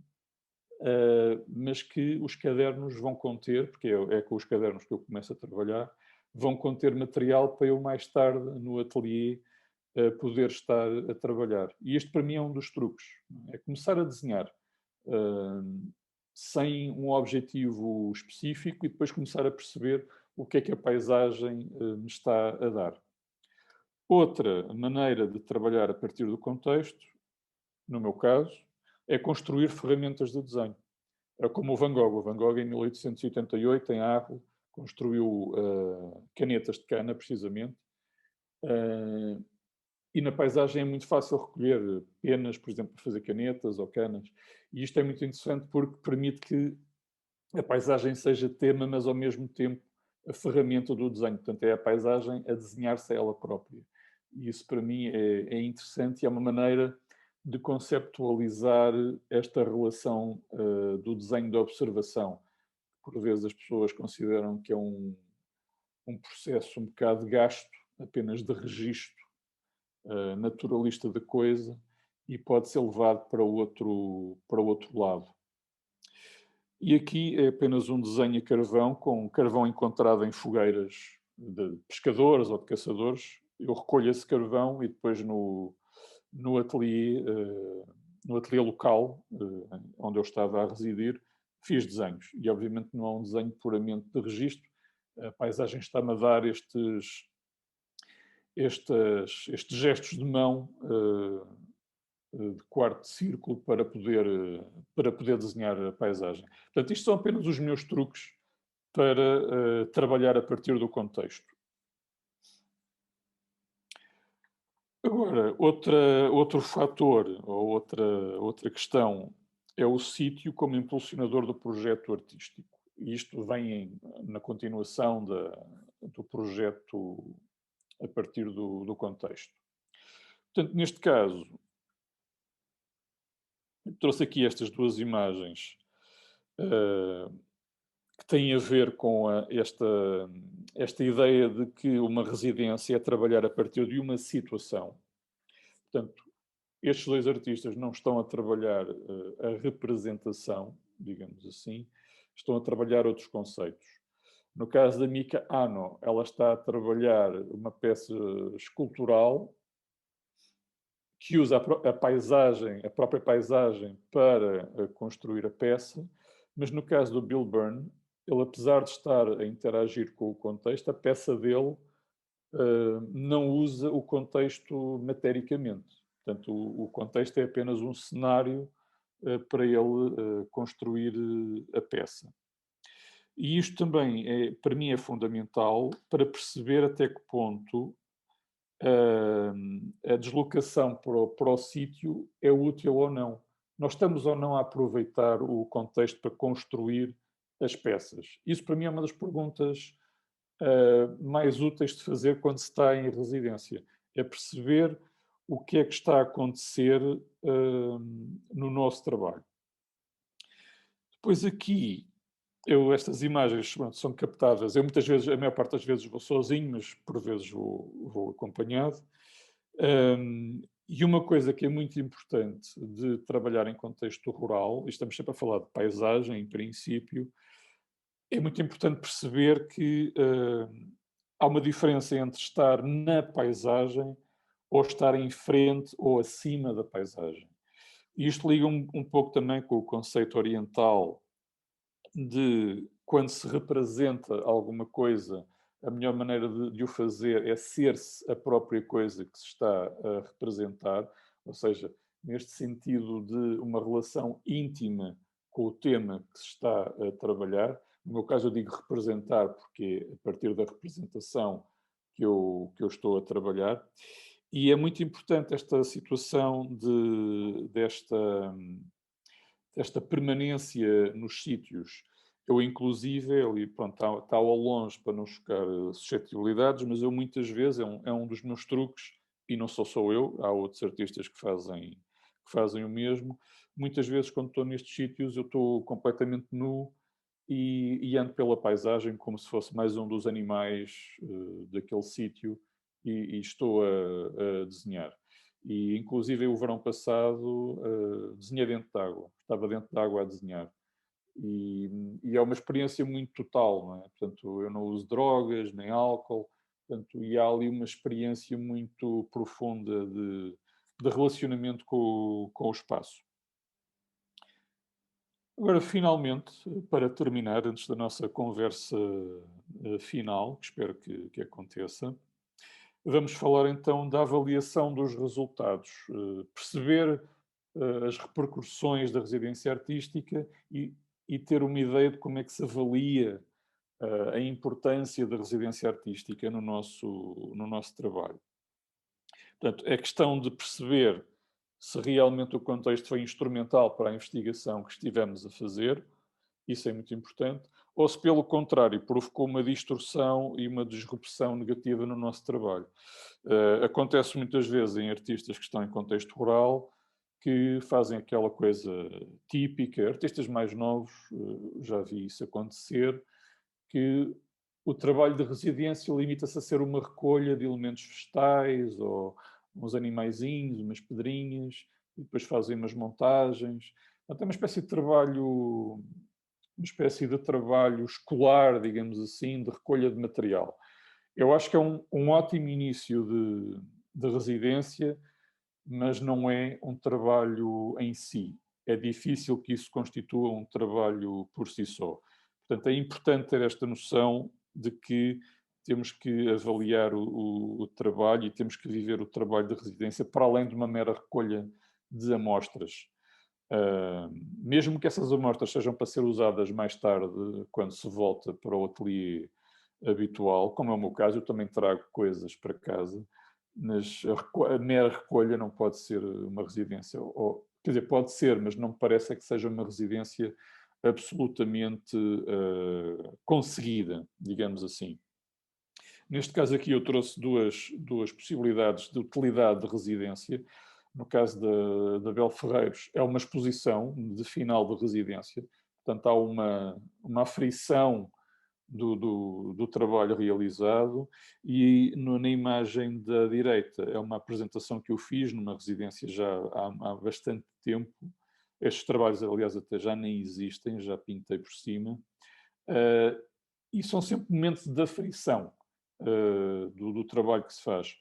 mas que os cadernos vão conter, porque é com os cadernos que eu começo a trabalhar, vão conter material para eu mais tarde no ateliê poder estar a trabalhar. E este para mim é um dos truques, é começar a desenhar sem um objetivo específico e depois começar a perceber o que é que a paisagem me está a dar. Outra maneira de trabalhar a partir do contexto, no meu caso, é construir ferramentas de desenho. É como o Van Gogh. O Van Gogh, em 1888, em Arles, construiu canetas de cana, precisamente. E na paisagem é muito fácil recolher penas, por exemplo, para fazer canetas ou canas. E isto é muito interessante porque permite que a paisagem seja tema, mas ao mesmo tempo a ferramenta do desenho. Portanto, é a paisagem a desenhar-se a ela própria. E isso para mim é interessante e é uma maneira de conceptualizar esta relação do desenho da observação. Por vezes as pessoas consideram que é um processo um bocado gasto, apenas de registro naturalista da coisa, e pode ser levado para o outro lado. E aqui é apenas um desenho a carvão, com carvão encontrado em fogueiras de pescadores ou de caçadores. Eu recolho esse carvão e depois no ateliê local, onde eu estava a residir, fiz desenhos. E obviamente não é um desenho puramente de registro. A paisagem está-me a dar estes gestos de mão de quarto de círculo para poder desenhar a paisagem. Portanto, isto são apenas os meus truques para trabalhar a partir do contexto. Agora, outro fator ou outra questão é o sítio como impulsionador do projeto artístico. E isto vem na continuação do projeto a partir do contexto. Portanto, neste caso, trouxe aqui estas duas imagens que têm a ver com esta ideia de que uma residência é trabalhar a partir de uma situação. Portanto, estes dois artistas não estão a trabalhar a representação, digamos assim, estão a trabalhar outros conceitos. No caso da Mika Ano, ela está a trabalhar uma peça escultural que usa a paisagem, a própria paisagem, para construir a peça, mas no caso do Bill Byrne, ele, apesar de estar a interagir com o contexto, a peça dele não usa o contexto matericamente. Portanto, o contexto é apenas um cenário para ele construir a peça. E isto também, para mim, é fundamental para perceber até que ponto a deslocação para o sítio é útil ou não. Nós estamos ou não a aproveitar o contexto para construir as peças? Isso, para mim, é uma das perguntas mais úteis de fazer quando se está em residência. É perceber o que é que está a acontecer no nosso trabalho. Depois aqui, estas imagens são captadas, eu muitas vezes, a maior parte das vezes vou sozinho, mas por vezes vou acompanhado. E uma coisa que é muito importante de trabalhar em contexto rural, e estamos sempre a falar de paisagem, em princípio, é muito importante perceber que há uma diferença entre estar na paisagem ou estar em frente ou acima da paisagem. E isto liga um pouco também com o conceito oriental de quando se representa alguma coisa, a melhor maneira de o fazer é ser-se a própria coisa que se está a representar, ou seja, neste sentido de uma relação íntima com o tema que se está a trabalhar. No meu caso, eu digo representar, porque é a partir da representação que eu estou a trabalhar. E é muito importante esta situação desta permanência nos sítios. Eu, inclusive, ali, pronto, está ao longe para não chocar suscetibilidades, mas eu muitas vezes, é um dos meus truques, e não sou só eu, há outros artistas que fazem o mesmo. Muitas vezes, quando estou nestes sítios, eu estou completamente nu e ando pela paisagem como se fosse mais um dos animais daquele sítio e estou a desenhar. E, inclusive, o verão passado desenhei dentro de água. Estava dentro de água a desenhar. E é uma experiência muito total, não é? Portanto, eu não uso drogas, nem álcool. Portanto, e há ali uma experiência muito profunda de relacionamento com o espaço. Agora, finalmente, para terminar, antes da nossa conversa final, que espero que aconteça, vamos falar então da avaliação dos resultados, perceber as repercussões da residência artística e ter uma ideia de como é que se avalia a importância da residência artística no nosso trabalho. Portanto, é questão de perceber se realmente o contexto foi instrumental para a investigação que estivemos a fazer, isso é muito importante, ou se, pelo contrário, provocou uma distorção e uma disrupção negativa no nosso trabalho. Acontece muitas vezes em artistas que estão em contexto rural, que fazem aquela coisa típica, artistas mais novos, já vi isso acontecer, que o trabalho de residência limita-se a ser uma recolha de elementos vegetais ou uns animaizinhos, umas pedrinhas, e depois fazem umas montagens. Portanto, é uma espécie de trabalho escolar, digamos assim, de recolha de material. Eu acho que é um ótimo início de residência, mas não é um trabalho em si. É difícil que isso constitua um trabalho por si só. Portanto, é importante ter esta noção de que temos que avaliar o trabalho e temos que viver o trabalho de residência para além de uma mera recolha de amostras. Mesmo que essas amostras sejam para ser usadas mais tarde, quando se volta para o ateliê habitual, como é o meu caso, eu também trago coisas para casa, mas a mera recolha não pode ser uma residência. Quer dizer, pode ser, mas não me parece que seja uma residência absolutamente conseguida, digamos assim. Neste caso aqui eu trouxe duas possibilidades de utilidade de residência. No caso da Bel Ferreiros, é uma exposição de final de residência. Portanto, há uma aferição do trabalho realizado e na imagem da direita é uma apresentação que eu fiz numa residência já há bastante tempo. Estes trabalhos, aliás, até já nem existem, já pintei por cima. E são sempre momentos de aferição do trabalho que se faz.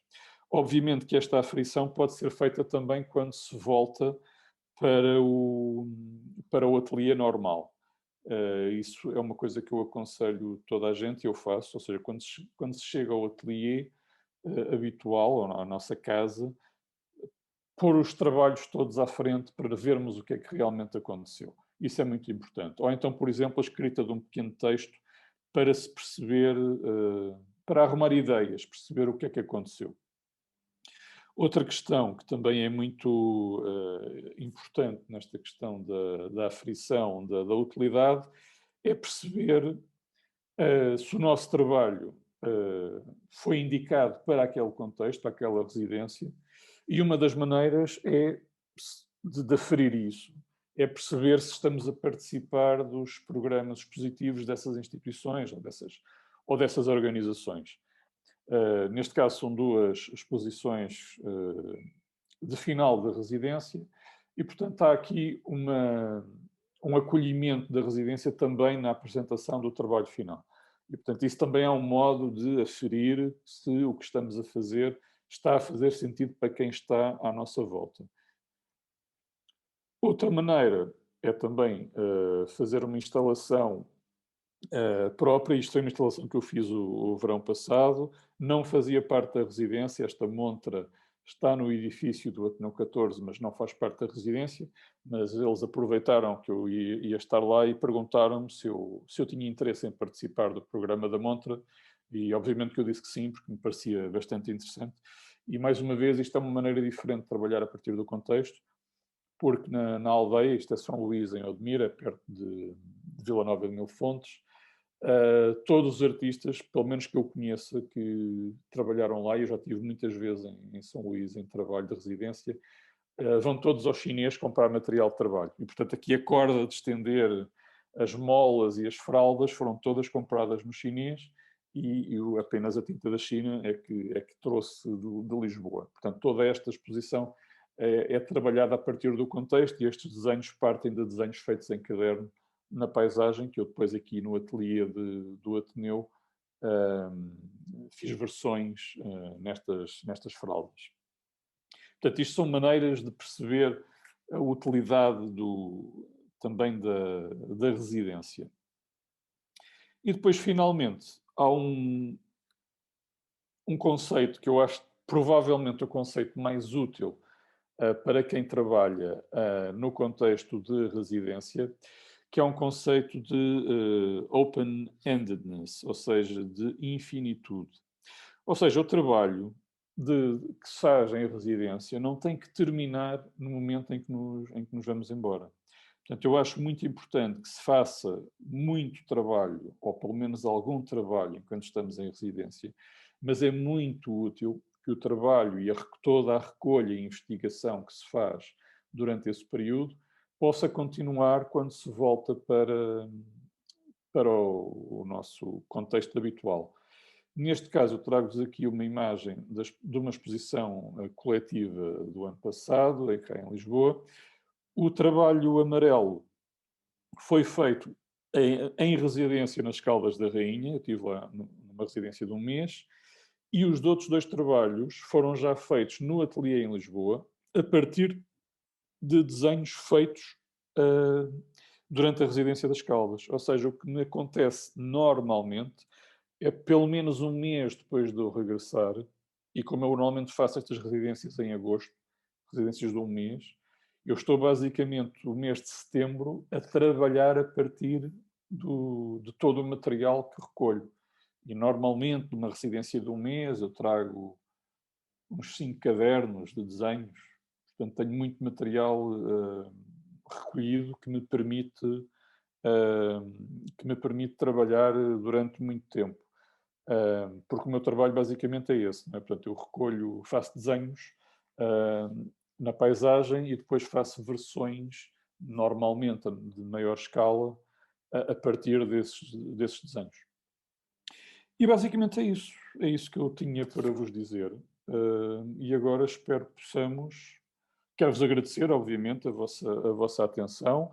Obviamente que esta aferição pode ser feita também quando se volta para o ateliê normal. Isso é uma coisa que eu aconselho toda a gente e eu faço, ou seja, quando se chega ao ateliê habitual, ou à nossa casa, pôr os trabalhos todos à frente para vermos o que é que realmente aconteceu. Isso é muito importante. Ou então, por exemplo, a escrita de um pequeno texto para se perceber, para arrumar ideias, perceber o que é que aconteceu. Outra questão que também é muito importante nesta questão da aferição, da utilidade, é perceber se o nosso trabalho foi indicado para aquele contexto, para aquela residência, e uma das maneiras é de aferir isso, é perceber se estamos a participar dos programas expositivos dessas instituições ou dessas organizações. Neste caso são duas exposições de final da residência e, portanto, há aqui um acolhimento da residência também na apresentação do trabalho final. E, portanto, isso também é um modo de aferir se o que estamos a fazer está a fazer sentido para quem está à nossa volta. Outra maneira é também fazer uma instalação própria. Isto foi uma instalação que eu fiz o verão passado, não fazia parte da residência, esta montra está no edifício do Ateneu 14, mas não faz parte da residência, mas eles aproveitaram que eu ia estar lá e perguntaram-me se eu tinha interesse em participar do programa da montra, e obviamente que eu disse que sim, porque me parecia bastante interessante. E mais uma vez, isto é uma maneira diferente de trabalhar a partir do contexto, porque na aldeia, isto é São Luís, em Odmira, perto de Vila Nova de Mil Fontes, todos os artistas, pelo menos que eu conheça, que trabalharam lá, e eu já tive muitas vezes em São Luís, em trabalho de residência, vão todos ao chinês comprar material de trabalho. E, portanto, aqui a corda de estender, as molas e as fraldas foram todas compradas no chinês e apenas a tinta da China é que trouxe de Lisboa. Portanto, toda esta exposição é trabalhada a partir do contexto e estes desenhos partem de desenhos feitos em caderno na paisagem, que eu depois aqui no ateliê do Ateneu fiz versões nestas fraldas. Portanto, isto são maneiras de perceber a utilidade também da residência. E depois, finalmente, há um conceito que eu acho provavelmente o conceito mais útil para quem trabalha no contexto de residência, que é um conceito de open-endedness, ou seja, de infinitude. Ou seja, o trabalho que se faz em residência não tem que terminar no momento em que nos vamos embora. Portanto, eu acho muito importante que se faça muito trabalho, ou pelo menos algum trabalho, enquanto estamos em residência, mas é muito útil que o trabalho e toda a recolha e investigação que se faz durante esse período possa continuar quando se volta para o nosso contexto habitual. Neste caso, eu trago-vos aqui uma imagem de uma exposição coletiva do ano passado, cá em Lisboa. O trabalho amarelo foi feito em residência nas Caldas da Rainha, eu estive lá numa residência de um mês, e os outros dois trabalhos foram já feitos no ateliê em Lisboa, a partir de desenhos feitos durante a residência das Caldas. Ou seja, o que me acontece normalmente é pelo menos um mês depois de eu regressar, e como eu normalmente faço estas residências em agosto, residências de um mês, eu estou basicamente o mês de setembro a trabalhar a partir de todo o material que recolho. E normalmente, numa residência de um mês, eu trago uns 5 cadernos de desenhos. Portanto, tenho muito material recolhido que me permite trabalhar durante muito tempo. Porque o meu trabalho basicamente é esse, não é? Portanto, eu faço desenhos na paisagem e depois faço versões, normalmente de maior escala, a partir desses desenhos. E basicamente é isso que eu tinha para vos dizer. E agora espero que possamos. Quero-vos agradecer, obviamente, a vossa atenção.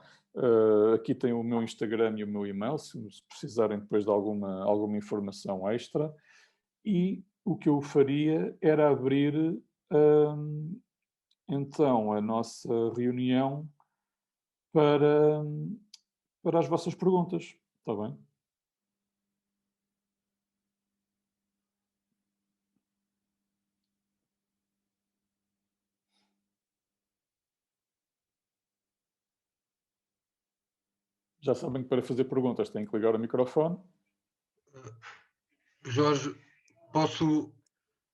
Aqui tem o meu Instagram e o meu e-mail, se precisarem depois de alguma informação extra. E o que eu faria era abrir então a nossa reunião para as vossas perguntas. Está bem? Já sabem que para fazer perguntas têm que ligar o microfone. Jorge, posso?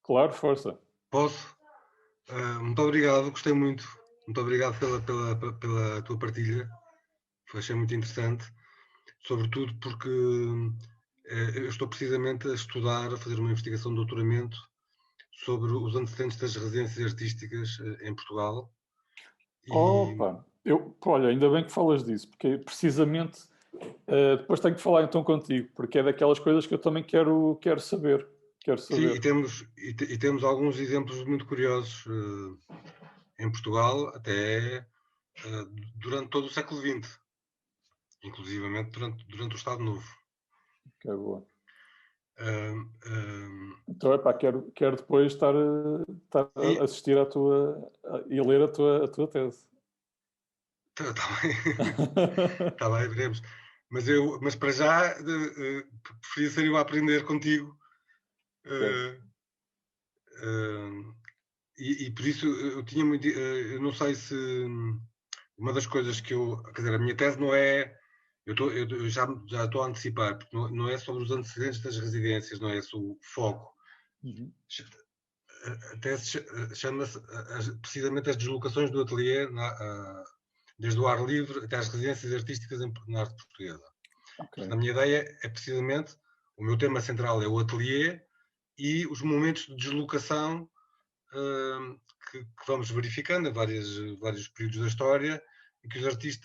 Claro, força. Posso? Muito obrigado, gostei muito. Muito obrigado pela tua partilha. Achei muito interessante. Sobretudo porque eu estou precisamente a estudar, a fazer uma investigação de doutoramento sobre os antecedentes das residências artísticas em Portugal. Opa! Olha, ainda bem que falas disso, porque precisamente depois tenho que falar então contigo, porque é daquelas coisas que eu também quero saber. Sim, e temos alguns exemplos muito curiosos em Portugal, até durante todo o século XX, inclusivamente durante o Estado Novo. Que é boa. Então, quero depois estar a assistir e ler a tua tese. Está bem. Está bem, veremos. Mas para já preferia ser eu a aprender contigo. E por isso eu tinha muito. Eu não sei se. Uma das coisas que eu. Quer dizer, a minha tese não é. Eu já estou a antecipar, porque não é sobre os antecedentes das residências, não é esse o foco. Uhum. A tese chama-se precisamente as deslocações do ateliê, desde o ar livre até às residências artísticas na arte portuguesa. Okay. A minha ideia é precisamente. O meu tema central é o ateliê e os momentos de deslocação que vamos verificando em vários períodos da história, em que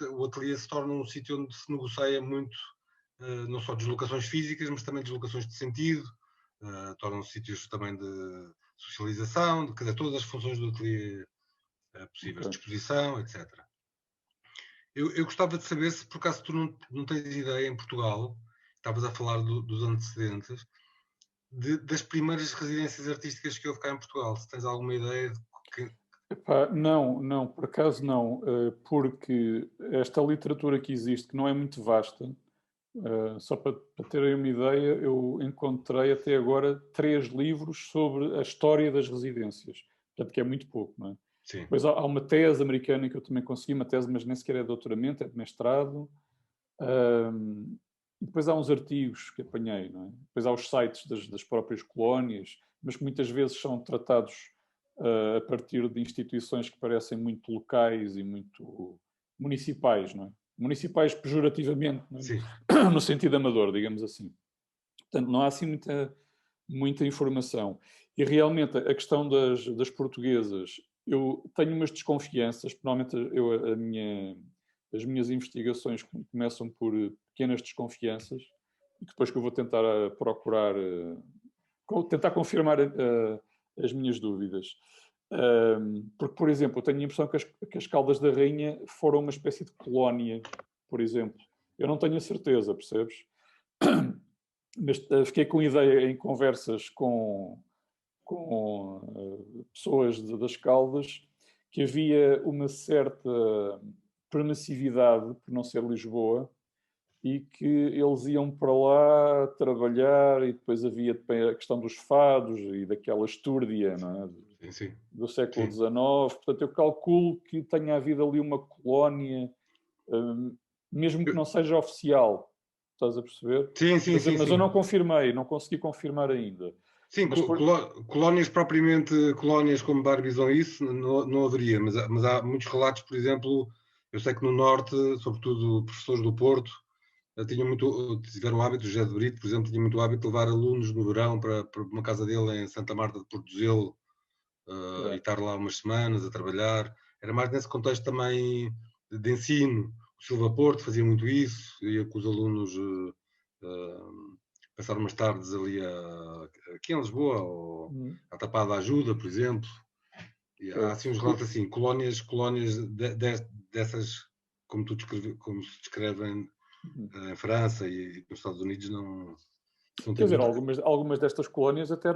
o ateliê se torna um sítio onde se negocia muito, não só deslocações físicas, mas também deslocações de sentido, tornam-se sítios também de socialização, quer dizer, todas as funções do ateliê possíveis, de exposição, etc. Eu gostava de saber se por acaso tu não tens ideia em Portugal, estavas a falar dos antecedentes, das primeiras residências artísticas que houve cá em Portugal. Se tens alguma ideia de que... Epá, não, por acaso não, porque esta literatura que existe, que não é muito vasta, só para terem uma ideia, eu encontrei até agora 3 livros sobre a história das residências, portanto que é muito pouco, não é? Sim. Depois há uma tese americana que eu também consegui, uma tese, mas nem sequer é de doutoramento, é de mestrado. E depois há uns artigos que apanhei, não é? Depois há os sites das próprias colónias, mas que muitas vezes são tratados a partir de instituições que parecem muito locais e muito municipais, não é? Municipais pejorativamente, não é? Sim. No sentido amador, digamos assim. Portanto, não há assim muita informação. E realmente a questão das portuguesas, eu tenho umas desconfianças, normalmente as minhas investigações começam por pequenas desconfianças, e depois que eu vou tentar procurar, tentar confirmar as minhas dúvidas. Porque, por exemplo, eu tenho a impressão que as Caldas da Rainha foram uma espécie de colónia, por exemplo. Eu não tenho a certeza, percebes? Mas fiquei com ideia em conversas com pessoas das Caldas que havia uma certa permissividade por não ser Lisboa e que eles iam para lá trabalhar e depois havia a questão dos fados e daquela estúrdia, não é? Sim. Do século XIX. Portanto, eu calculo que tenha havido ali uma colónia, mesmo que não seja oficial. Estás a perceber? Sim. Mas eu não confirmei, não consegui confirmar ainda. Sim, colónias propriamente, colónias como Barbizon, isso não haveria, mas há muitos relatos, por exemplo, eu sei que no Norte, sobretudo professores do Porto, tiveram o hábito, o José de Brito, por exemplo, tinha muito o hábito de levar alunos no verão para uma casa dele em Santa Marta de Portozelo e estar lá umas semanas a trabalhar. Era mais nesse contexto também de ensino. Silva Porto fazia muito isso, ia com os alunos passar umas tardes ali aqui em Lisboa, ou à Tapada da Ajuda, por exemplo. E há assim uns relatos assim, colónias dessas, como se descrevem em França e nos Estados Unidos, não Quer dizer, algumas destas colónias até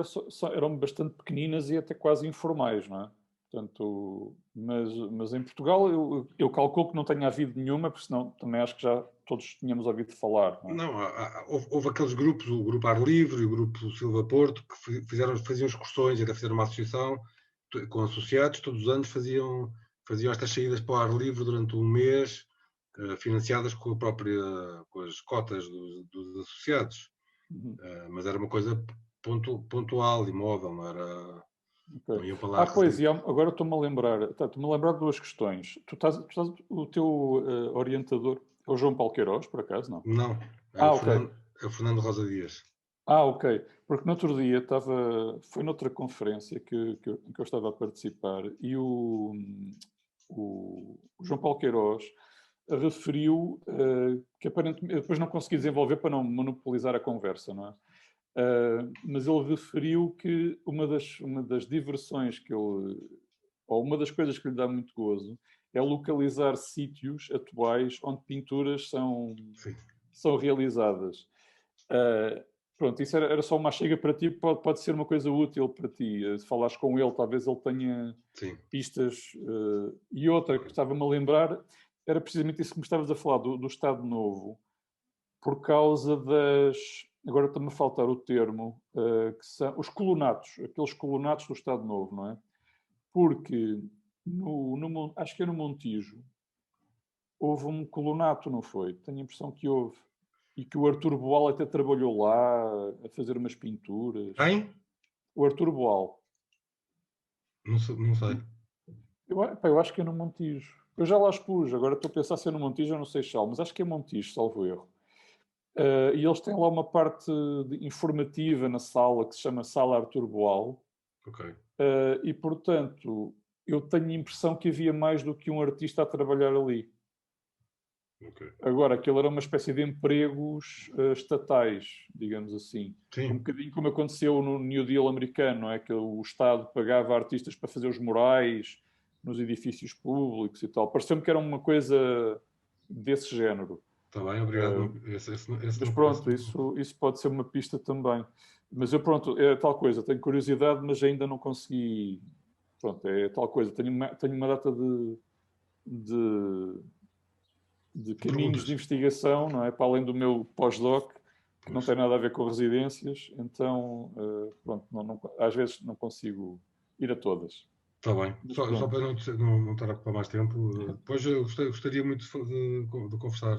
eram bastante pequeninas e até quase informais, não é? Portanto, mas em Portugal eu calculo que não tenha havido nenhuma, porque senão também acho que já todos tínhamos ouvido falar. Não, houve aqueles grupos, o Grupo Ar Livre e o Grupo Silva Porto, que faziam excursões, até fizeram uma associação com associados, todos os anos faziam estas saídas para o ar livre durante um mês, financiadas com as cotas dos associados. Mas era uma coisa pontual, imóvel, não era... Okay. Não iam para lá pois, e agora estou-me a lembrar de duas questões. O teu orientador é o João Paulo Queiroz, por acaso, não? Não, é o Fernando Rosa Dias. Ok. Porque no outro dia foi noutra conferência que eu estava a participar e o João Paulo Queiroz referiu que aparentemente, eu depois não consegui desenvolver para não monopolizar a conversa, não é? Mas ele referiu que uma das diversões ou uma das coisas que lhe dá muito gozo é localizar sítios atuais onde pinturas são realizadas. Pronto, isso era só uma chega para ti, pode ser uma coisa útil para ti. Se falares com ele, talvez ele tenha pistas. E outra que estava-me a lembrar era precisamente isso que me estavas a falar, do Estado Novo, por causa agora está-me a faltar o termo, que são os colonatos, aqueles colonatos do Estado Novo, não é? Porque, acho que é no Montijo, houve um colonato, não foi? Tenho a impressão que houve. E que o Artur Boal até trabalhou lá a fazer umas pinturas. Quem? O Artur Boal. Não sei. Eu acho que é no Montijo. Eu já lá expus, agora estou a pensar se é no Montijo ou no Seixal, mas acho que é Montijo, salvo erro. E eles têm lá uma parte informativa na sala que se chama Sala Artur Boal. Ok. E, portanto, eu tenho a impressão que havia mais do que um artista a trabalhar ali. Okay. Agora, aquilo era uma espécie de empregos estatais, digamos assim. Sim. Um bocadinho como aconteceu no New Deal americano, não é? Que o Estado pagava artistas para fazer os murais nos edifícios públicos e tal. Pareceu-me que era uma coisa desse género. Está bem, obrigado. Mas pronto, isso pode ser uma pista também. Mas eu, pronto, é tal coisa. Tenho curiosidade, mas ainda não consegui... Pronto, é tal coisa. Tenho uma data de caminhos de investigação, não é? Para além do meu pós-doc, que não tem nada a ver com residências, então, pronto, às vezes não consigo ir a todas. Está bem. Só para não estar a ocupar mais tempo, depois eu gostaria muito de conversar.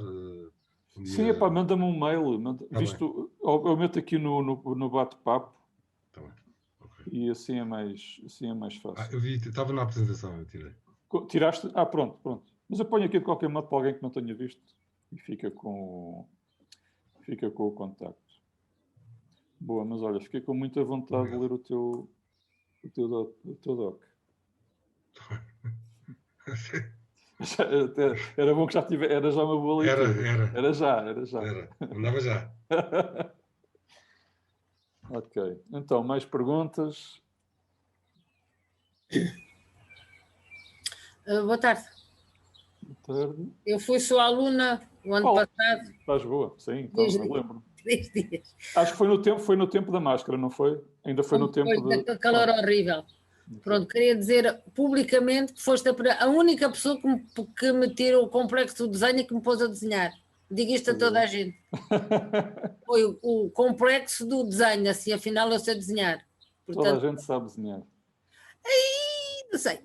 Sim, manda-me um mail. Eu meto aqui no bate-papo. Está bem. Okay. E assim é mais fácil. Eu vi, estava na apresentação, eu tirei. Tiraste? Pronto. Mas eu ponho aqui de qualquer modo para alguém que não tenha visto e fica com o contacto. Boa, mas olha, fiquei com muita vontade de ler o teu doc. Era bom que já tivesse, era já uma boa leitura. Era já. Andava já. Ok, então, mais perguntas? Boa tarde. Boa tarde. Eu fui sua aluna o ano passado. Estás boa, sim, então, eu lembro. 3 dias. Acho que foi no tempo da máscara, não foi? Ainda foi no tempo daquele calor horrível. Pronto, queria dizer publicamente que foste a única pessoa que me tirou o complexo do desenho e que me pôs a desenhar. Digo isto a toda a gente. Foi o complexo do desenho, assim, afinal eu sei desenhar. Portanto, toda a gente sabe desenhar. Não sei.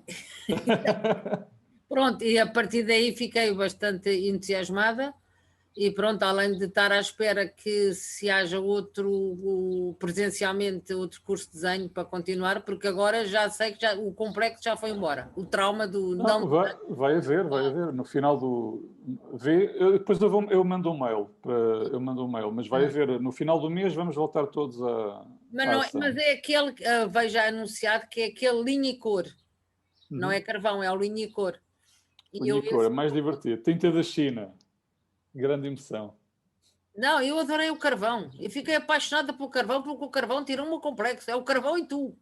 Pronto, e a partir daí fiquei bastante entusiasmada. E pronto, além de estar à espera que se haja presencialmente outro curso de desenho para continuar, porque agora já sei que o complexo já foi embora. O trauma do... Vai haver. No final do... Depois eu mando um mail, mas vai haver. No final do mês vamos voltar todos a... Mas é aquele, vejo já anunciado, que é aquele linha e cor. Não é carvão, é o linha e cor. Unicor, é mais divertido. Tinta da China. Grande emoção. Não, eu adorei o carvão. Eu fiquei apaixonada pelo carvão, porque o carvão tirou-me o complexo. É o carvão e tu.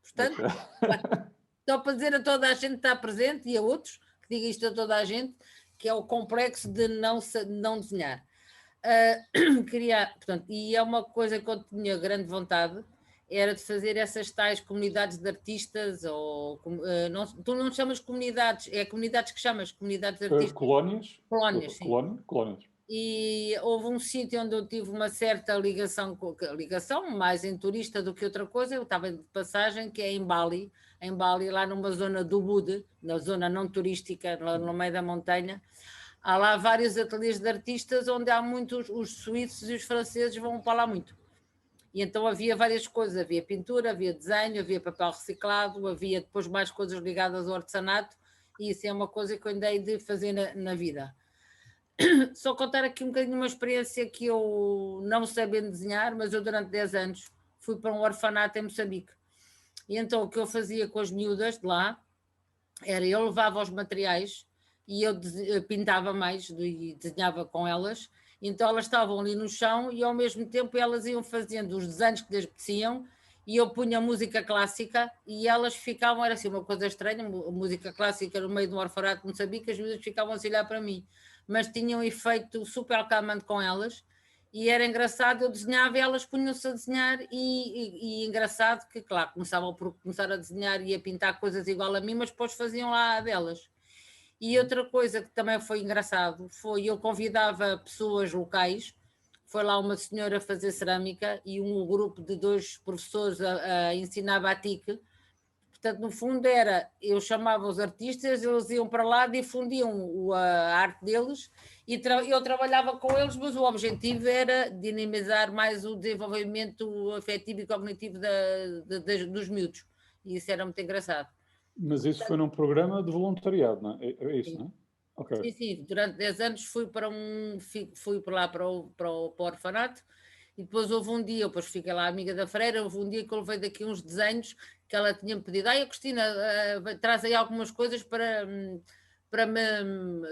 Portanto, só para dizer a toda a gente que está presente e a outros, que diga isto a toda a gente, que é o complexo de não desenhar. Portanto, e é uma coisa que eu tinha grande vontade, era de fazer essas tais comunidades de artistas, ou tu não chamas comunidades, é comunidades que chamas comunidades de artistas. Colónias? Colónias, sim. Colónias. E houve um sítio onde eu tive uma certa ligação mais em turista do que outra coisa. Eu estava de passagem, que é em Bali, lá numa zona do Ubud, na zona não turística, lá no meio da montanha. Há lá vários ateliês de artistas onde há muitos, os suíços e os franceses vão para lá muito. E então havia várias coisas, havia pintura, havia desenho, havia papel reciclado, havia depois mais coisas ligadas ao artesanato, e isso é uma coisa que eu andei de fazer na vida. Só contar aqui um bocadinho uma experiência que eu não sei bem desenhar, mas eu durante 10 anos fui para um orfanato em Moçambique. E então o que eu fazia com as miúdas de lá era, eu levava os materiais e eu pintava mais e desenhava com elas. Então elas estavam ali no chão e ao mesmo tempo elas iam fazendo os desenhos que lhes apeteciam, e eu punha música clássica e elas ficavam, era assim uma coisa estranha, música clássica no meio de um orfanato de Moçambique, as miúdas ficavam a olhar para mim, mas tinha um efeito super calmante com elas, e era engraçado, eu desenhava e elas punham-se a desenhar, e engraçado que, claro, começavam por começar a desenhar e a pintar coisas igual a mim, mas depois faziam lá a delas. E outra coisa que também foi engraçado, foi eu convidava pessoas locais, foi lá uma senhora a fazer cerâmica e um grupo de 2 professores a ensinar batik. Portanto, no fundo era, eu chamava os artistas, eles iam para lá, difundiam a arte deles, e eu trabalhava com eles, mas o objetivo era dinamizar mais o desenvolvimento afetivo e cognitivo dos miúdos, e isso era muito engraçado. Mas isso foi num programa de voluntariado, não é? É isso, Sim. não é? Okay. Sim, sim, durante 10 anos fui para lá para o orfanato, e depois houve um dia, depois fiquei lá amiga da freira, houve um dia que eu levei daqui uns desenhos que ela tinha-me pedido, Cristina, traz aí algumas coisas para me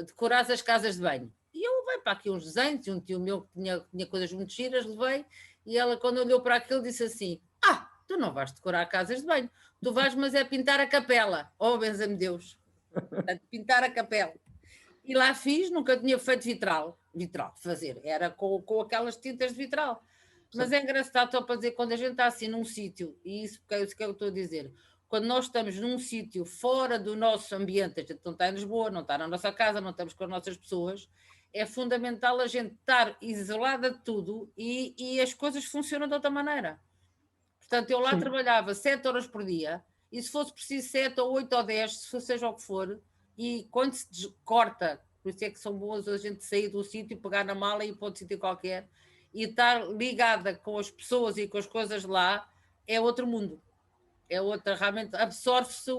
decorar as casas de banho. E eu levei para aqui uns desenhos, e um tio meu que tinha coisas muito giras, levei, e ela quando olhou para aquilo disse assim, tu não vais decorar casas de banho, tu vais, mas é pintar a capela. Oh, benza-me Deus, pintar a capela. E lá fiz, nunca tinha feito vitral, fazer, era com aquelas tintas de vitral. Mas é engraçado, só para dizer, quando a gente está assim num sítio, e isso que eu estou a dizer, quando nós estamos num sítio fora do nosso ambiente, a gente não está em Lisboa, não está na nossa casa, não estamos com as nossas pessoas, é fundamental a gente estar isolada de tudo, e as coisas funcionam de outra maneira. Portanto, eu lá trabalhava 7 horas por dia, e se fosse preciso 7 ou 8 ou 10, seja o que for, e quando se corta, por isso é que são boas a gente sair do sítio, pegar na mala e ir para outro sítio qualquer, e estar ligada com as pessoas e com as coisas lá, é outro mundo. É outra, realmente absorve-se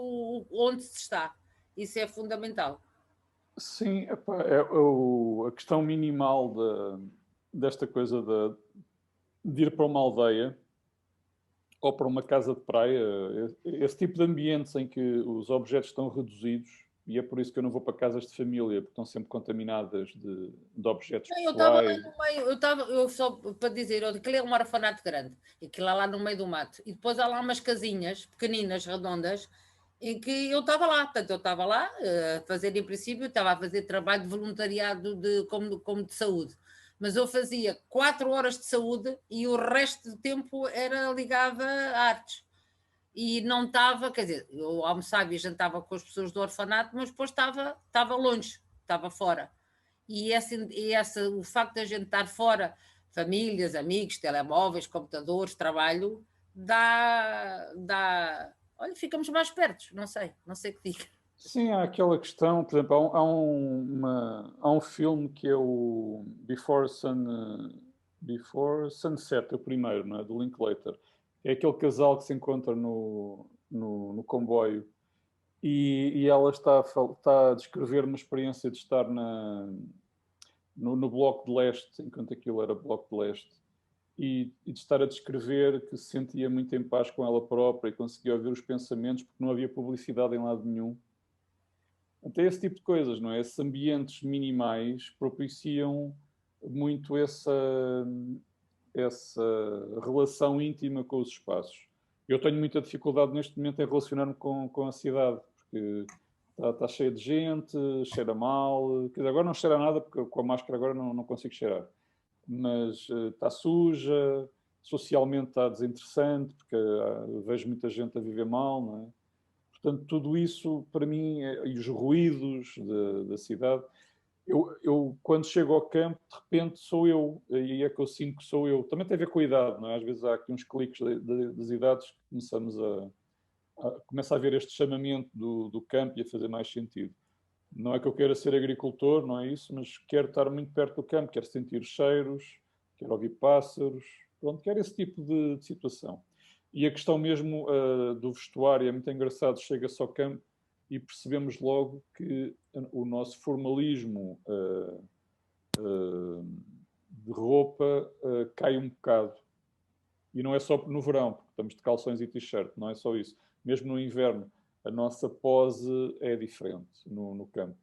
onde se está. Isso é fundamental. Sim, a questão minimal desta coisa de ir para uma aldeia ou para uma casa de praia, esse tipo de ambientes em que os objetos estão reduzidos, e é por isso que eu não vou para casas de família, porque estão sempre contaminadas de objetos pessoais. Eu estava lá no meio, eu só para dizer, aquilo é um orfanato grande, aquilo lá no meio do mato, e depois há lá umas casinhas pequeninas, redondas, em que eu estava lá, portanto eu estava lá a fazer, em princípio, estava a fazer trabalho de voluntariado como de saúde, mas eu fazia 4 horas de saúde e o resto do tempo era ligada a artes. E não estava, quer dizer, eu almoçava e jantava com as pessoas do orfanato, mas depois estava longe, estava fora. E o facto de a gente estar fora, famílias, amigos, telemóveis, computadores, trabalho, olha, ficamos mais perto, não sei o que diga. Sim, há aquela questão, por exemplo, há um filme que é o Before Sunset, o primeiro, não é? Do Linklater. É aquele casal que se encontra no comboio, e ela está a descrever uma experiência de estar no Bloco de Leste, enquanto aquilo era Bloco de Leste, e de estar a descrever que se sentia muito em paz com ela própria e conseguia ouvir os pensamentos porque não havia publicidade em lado nenhum. Até esse tipo de coisas, não é? Esses ambientes minimais propiciam muito essa relação íntima com os espaços. Eu tenho muita dificuldade neste momento em relacionar-me com a cidade, porque está cheia de gente, cheira mal. Quer dizer, agora não cheira nada, porque com a máscara agora não consigo cheirar. Mas está suja, socialmente está desinteressante, porque vejo muita gente a viver mal, não é? Portanto, tudo isso, para mim, e os ruídos da cidade, eu, quando chego ao campo, de repente sou eu, e é que eu sinto que sou eu. Também tem a ver com a idade, não é? Às vezes há aqui uns cliques das idades que começa a haver este chamamento do campo e a fazer mais sentido. Não é que eu queira ser agricultor, não é isso, mas quero estar muito perto do campo, quero sentir cheiros, quero ouvir pássaros, pronto, quero esse tipo de situação. E a questão mesmo do vestuário é muito engraçado, chega-se ao campo e percebemos logo que o nosso formalismo de roupa cai um bocado. E não é só no verão, porque estamos de calções e t-shirt, não é só isso. Mesmo no inverno, a nossa pose é diferente no campo.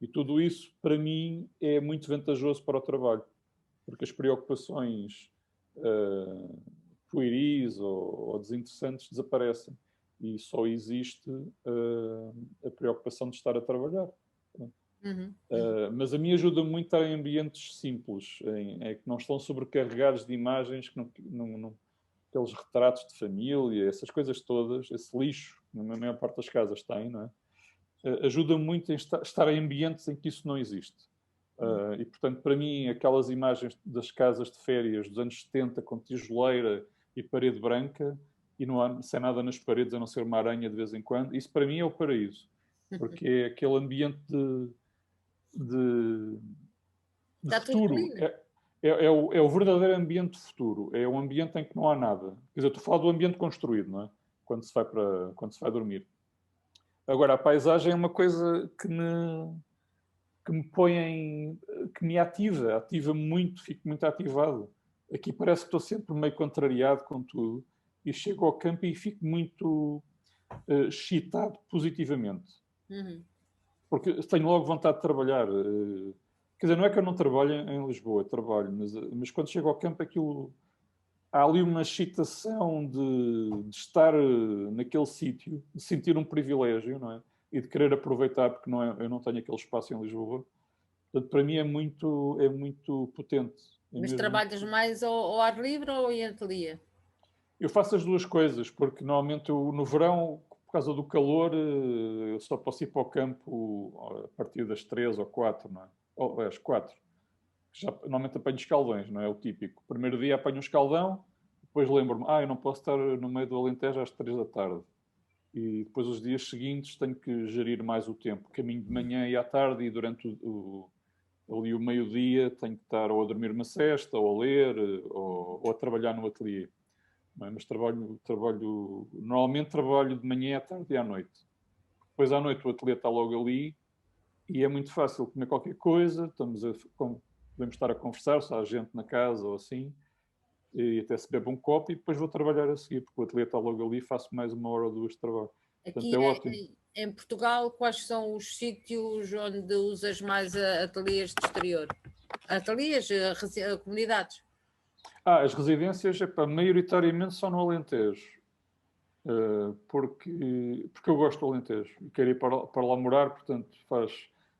E tudo isso, para mim, é muito vantajoso para o trabalho, porque as preocupações pueris ou desinteressantes desaparecem. E só existe a preocupação de estar a trabalhar. Mas a mim ajuda muito a estar em ambientes simples, que não estão sobrecarregados de imagens, aqueles retratos de família, essas coisas todas, esse lixo, na maior parte das casas tem, não é? Ajuda muito em estar em ambientes em que isso não existe. E, portanto, para mim, aquelas imagens das casas de férias dos anos 70, com tijoleira e parede branca, e não há sem nada nas paredes, a não ser uma aranha de vez em quando, isso para mim é o paraíso. Porque é aquele ambiente de futuro. É o verdadeiro ambiente de futuro. É um ambiente em que não há nada. Quer dizer, estou a falar do ambiente construído, não é? Quando se vai dormir. Agora, a paisagem é uma coisa que me ativa muito, fico muito ativado. Aqui parece que estou sempre meio contrariado com tudo e chego ao campo e fico muito excitado positivamente. Porque tenho logo vontade de trabalhar. Quer dizer, não é que eu não trabalho em Lisboa, trabalho, mas quando chego ao campo há ali uma excitação de estar naquele sítio, de sentir um privilégio, não é? E de querer aproveitar, porque eu não tenho aquele espaço em Lisboa. Portanto, para mim é muito potente. Mas trabalhas mais ao ar livre ou em ateliê? Eu faço as duas coisas, porque normalmente no verão, por causa do calor, eu só posso ir para o campo a partir das 3 ou 4, não é? Ou às 4. Normalmente apanho escaldões, não é? O típico. O primeiro dia apanho um escaldão, depois lembro-me, eu não posso estar no meio do Alentejo às 3 da tarde. E depois os dias seguintes tenho que gerir mais o tempo. Caminho de manhã e à tarde e durante ali o meio-dia tenho que estar ou a dormir uma cesta, ou a ler, ou a trabalhar no ateliê. Mas normalmente trabalho de manhã à tarde e à noite. Depois à noite o ateliê está logo ali e é muito fácil comer qualquer coisa, podemos estar a conversar, se há gente na casa ou assim, e até se bebe um copo e depois vou trabalhar a seguir, porque o ateliê está logo ali e faço mais 1 hora ou 2 de trabalho. Aqui portanto, é ótimo. Em Portugal, quais são os sítios onde usas mais ateliês de exterior? Ateliês, comunidades? As residências, maioritariamente são no Alentejo. Porque eu gosto do Alentejo e quero ir para lá morar, portanto,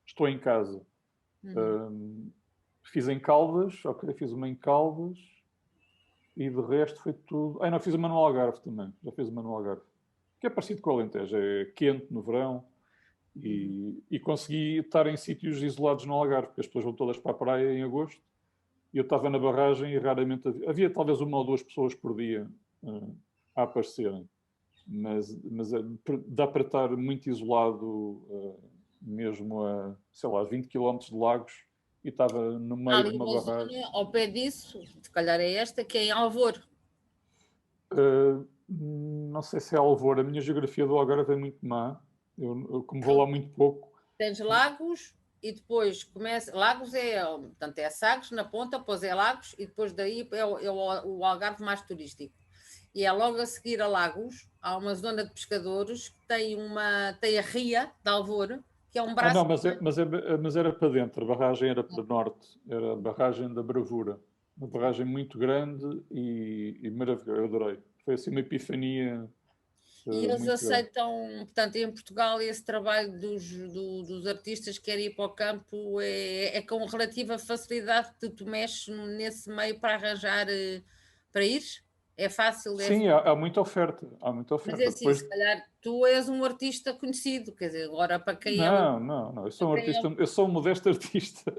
estou em casa. Fiz em Caldas, fiz uma em Caldas e de resto foi tudo. Não, fiz uma no Algarve também, já fiz uma no Algarve, que é parecido com o Alentejo, é quente no verão e consegui estar em sítios isolados no Algarve, porque as pessoas vão todas para a praia em agosto e eu estava na barragem e raramente havia talvez 1 ou 2 pessoas por dia a aparecerem. Mas dá para estar muito isolado, mesmo a, 20 km de Lagos, e estava no meio de uma barragem. Ao pé disso, se calhar é esta, que é em Alvor. Não sei se é Alvor, a minha geografia do Algarve é muito má, eu como vou lá muito pouco. Tens Lagos e depois começa. Lagos portanto, é Sagres na ponta, depois é Lagos e depois daí é o Algarve mais turístico. E é logo a seguir a Lagos, há uma zona de pescadores que tem a Ria de Alvor, que é um braço... Não, mas era para dentro, a barragem era para norte, era a barragem da Bravura. Uma barragem muito grande e maravilhosa, eu adorei. Foi assim uma epifania E eles muito grande. aceitam, portanto, em Portugal, esse trabalho dos artistas que querem ir para o campo é com relativa facilidade que tu mexes nesse meio para arranjar para ires? É fácil? Sim, há muita oferta. Há muita Mas oferta. é assim, Depois... se calhar tu és um artista conhecido, quer dizer, agora para quem é... Não. Eu sou um artista, eu sou um modesto artista.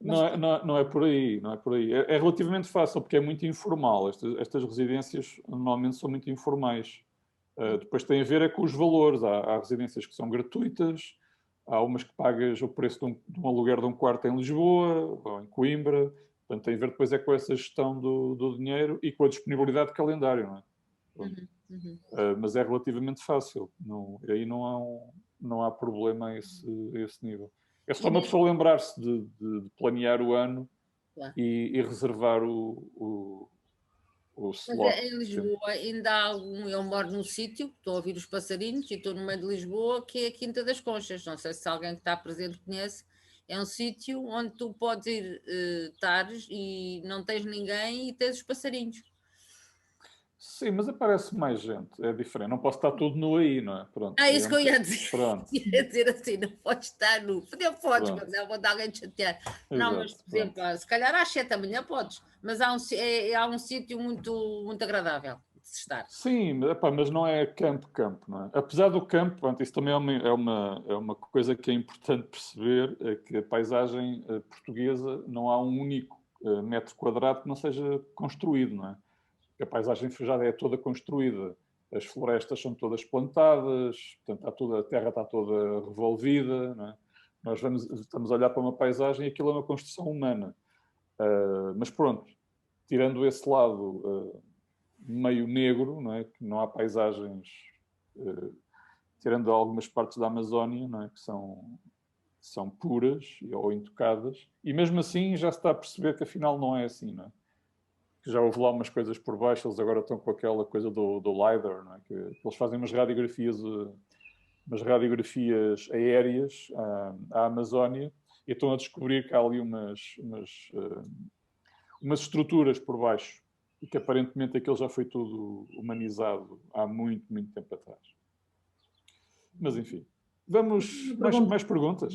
Não é por aí, não é por aí. É relativamente fácil, porque é muito informal. Estas residências normalmente são muito informais. Depois tem a ver com os valores. Há residências que são gratuitas, há umas que pagas o preço de um aluguer de um quarto em Lisboa ou em Coimbra. Portanto, tem a ver depois com essa gestão do dinheiro e com a disponibilidade de calendário, não é? Mas é relativamente fácil. Aí não há problema a esse nível. É só uma pessoa lembrar-se de planear o ano e reservar o slot. Mas em Lisboa ainda há algum... Eu moro num sítio, estou a ouvir os passarinhos e estou no meio de Lisboa, que é a Quinta das Conchas. Não sei se alguém que está presente conhece. É um sítio onde tu podes ir estar e não tens ninguém e tens os passarinhos. Sim, mas aparece mais gente, é diferente. Não posso estar tudo nu aí, não é? Pronto, Isso que eu ia dizer. Pronto. Ia dizer assim, não podes estar nu. Podes, mas não vou dar alguém te chatear. Não, mas, por exemplo, se calhar às 7 da manhã podes, mas há um sítio muito, muito agradável de se estar. Sim, mas não é campo, não é? Apesar do campo, pronto, isso também é uma coisa que é importante perceber, é que a paisagem portuguesa não há um único metro quadrado que não seja construído, não é? A paisagem já é toda construída, as florestas são todas plantadas, portanto, a terra está toda revolvida, não é? Nós estamos a olhar para uma paisagem e aquilo é uma construção humana. Mas pronto, tirando esse lado meio negro, não é? Que não há paisagens, tirando algumas partes da Amazónia, não é? Que são puras ou intocadas, e mesmo assim já se está a perceber que afinal não é assim, não é? Que já houve lá umas coisas por baixo, eles agora estão com aquela coisa do LiDAR, não é? Que eles fazem umas radiografias aéreas à Amazónia e estão a descobrir que há ali umas estruturas por baixo e que aparentemente aquilo já foi tudo humanizado há muito, muito tempo atrás. Mas enfim, vamos mais perguntas?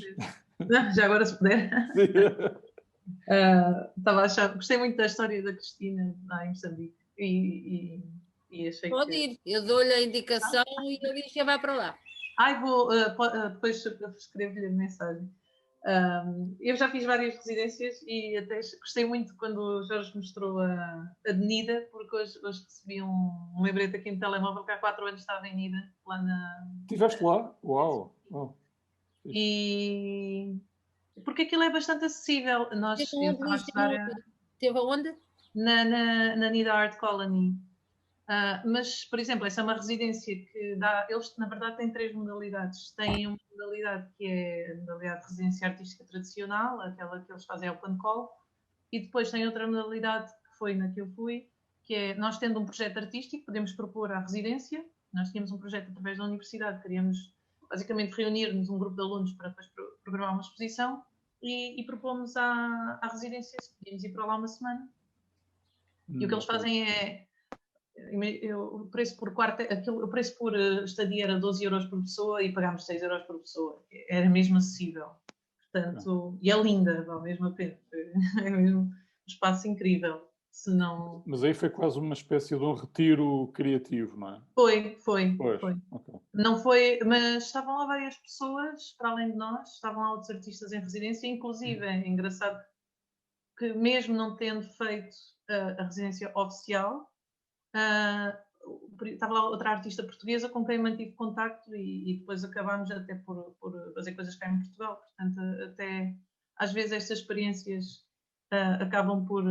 Já agora se puder. Estava a achar, gostei muito da história da Cristina lá em Moçambique e achei Pode ir, eu dou-lhe a indicação e ele diz que vai para lá. Vou depois escrevo-lhe a mensagem. Eu já fiz várias residências e até gostei muito quando o Jorge mostrou a Nida, porque hoje recebi um lembrete aqui no telemóvel que há 4 anos estava em Nida, lá na... Estiveste lá? Uau! E... Porque aquilo é bastante acessível. Teve aonde? Na Nida Art Colony. Mas, por exemplo, essa é uma residência que dá... Eles, na verdade, têm 3 modalidades. Têm uma modalidade que é a modalidade de residência artística tradicional, aquela que eles fazem ao Open Call, e depois tem outra modalidade, que foi na que eu fui, que é, nós tendo um projeto artístico, podemos propor à residência. Nós tínhamos um projeto através da universidade, queríamos basicamente reunir-nos um grupo de alunos para depois programar uma exposição e propomos à residência se podíamos ir para lá uma semana. E o que eles fazem é... O preço por quarto, o preço por estadia era 12 euros por pessoa e pagámos 6 euros por pessoa. Era mesmo acessível. Portanto, e é linda, vale mesmo a pena. É mesmo um espaço incrível. Mas aí foi quase uma espécie de um retiro criativo, não é? Foi. Okay. Não foi, mas estavam lá várias pessoas, para além de nós, estavam lá outros artistas em residência, inclusive é engraçado que mesmo não tendo feito a residência oficial, estava lá outra artista portuguesa com quem mantive contacto e depois acabámos até por fazer coisas cá em Portugal. Portanto, até às vezes estas experiências acabam por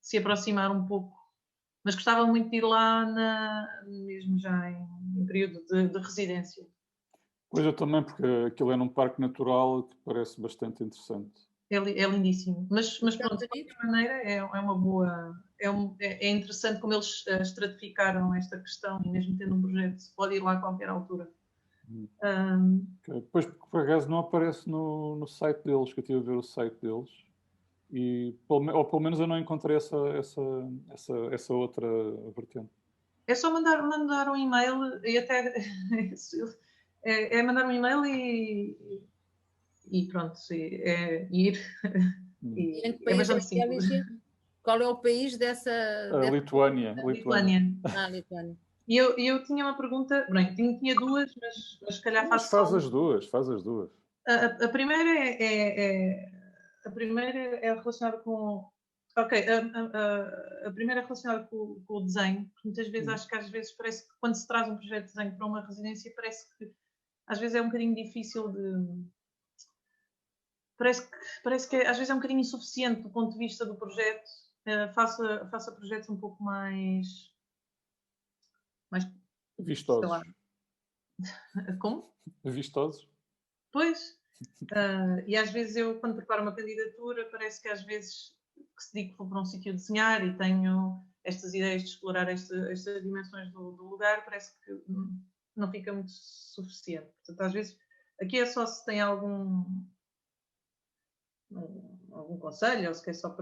se aproximar um pouco. Mas gostava muito de ir lá mesmo já em período de residência. Pois eu também, porque aquilo é num parque natural que parece bastante interessante. É lindíssimo. Mas pronto, de qualquer maneira é uma boa... É interessante como eles estratificaram esta questão e mesmo tendo um projeto se pode ir lá a qualquer altura. Depois, porque por acaso não aparece no site deles, que eu estive a ver o site deles, ou pelo menos eu não encontrei essa outra vertente. É só mandar um e-mail e até é mandar um e-mail e pronto, ir. É bastante simples. Qual é o país dessa... Lituânia. Lituânia. Lituânia. E eu tinha uma pergunta, bem, tinha duas, mas se calhar faço faz as duas. A primeira a primeira é relacionada com... Ok, a primeira é relacionada com o desenho, porque muitas vezes acho que às vezes parece que quando se traz um projeto de desenho para uma residência, parece que às vezes é um bocadinho difícil de... Parece que às vezes é um bocadinho insuficiente do ponto de vista do projeto. Faça projetos um pouco mais vistosos. Sei lá. Como? Vistosos? Pois. E às vezes eu, quando preparo uma candidatura, parece que às vezes que se digo que vou para um sítio desenhar e tenho estas ideias de explorar estas dimensões do lugar, parece que não fica muito suficiente. Portanto, às vezes, aqui é só se tem algum conselho, ou se quer só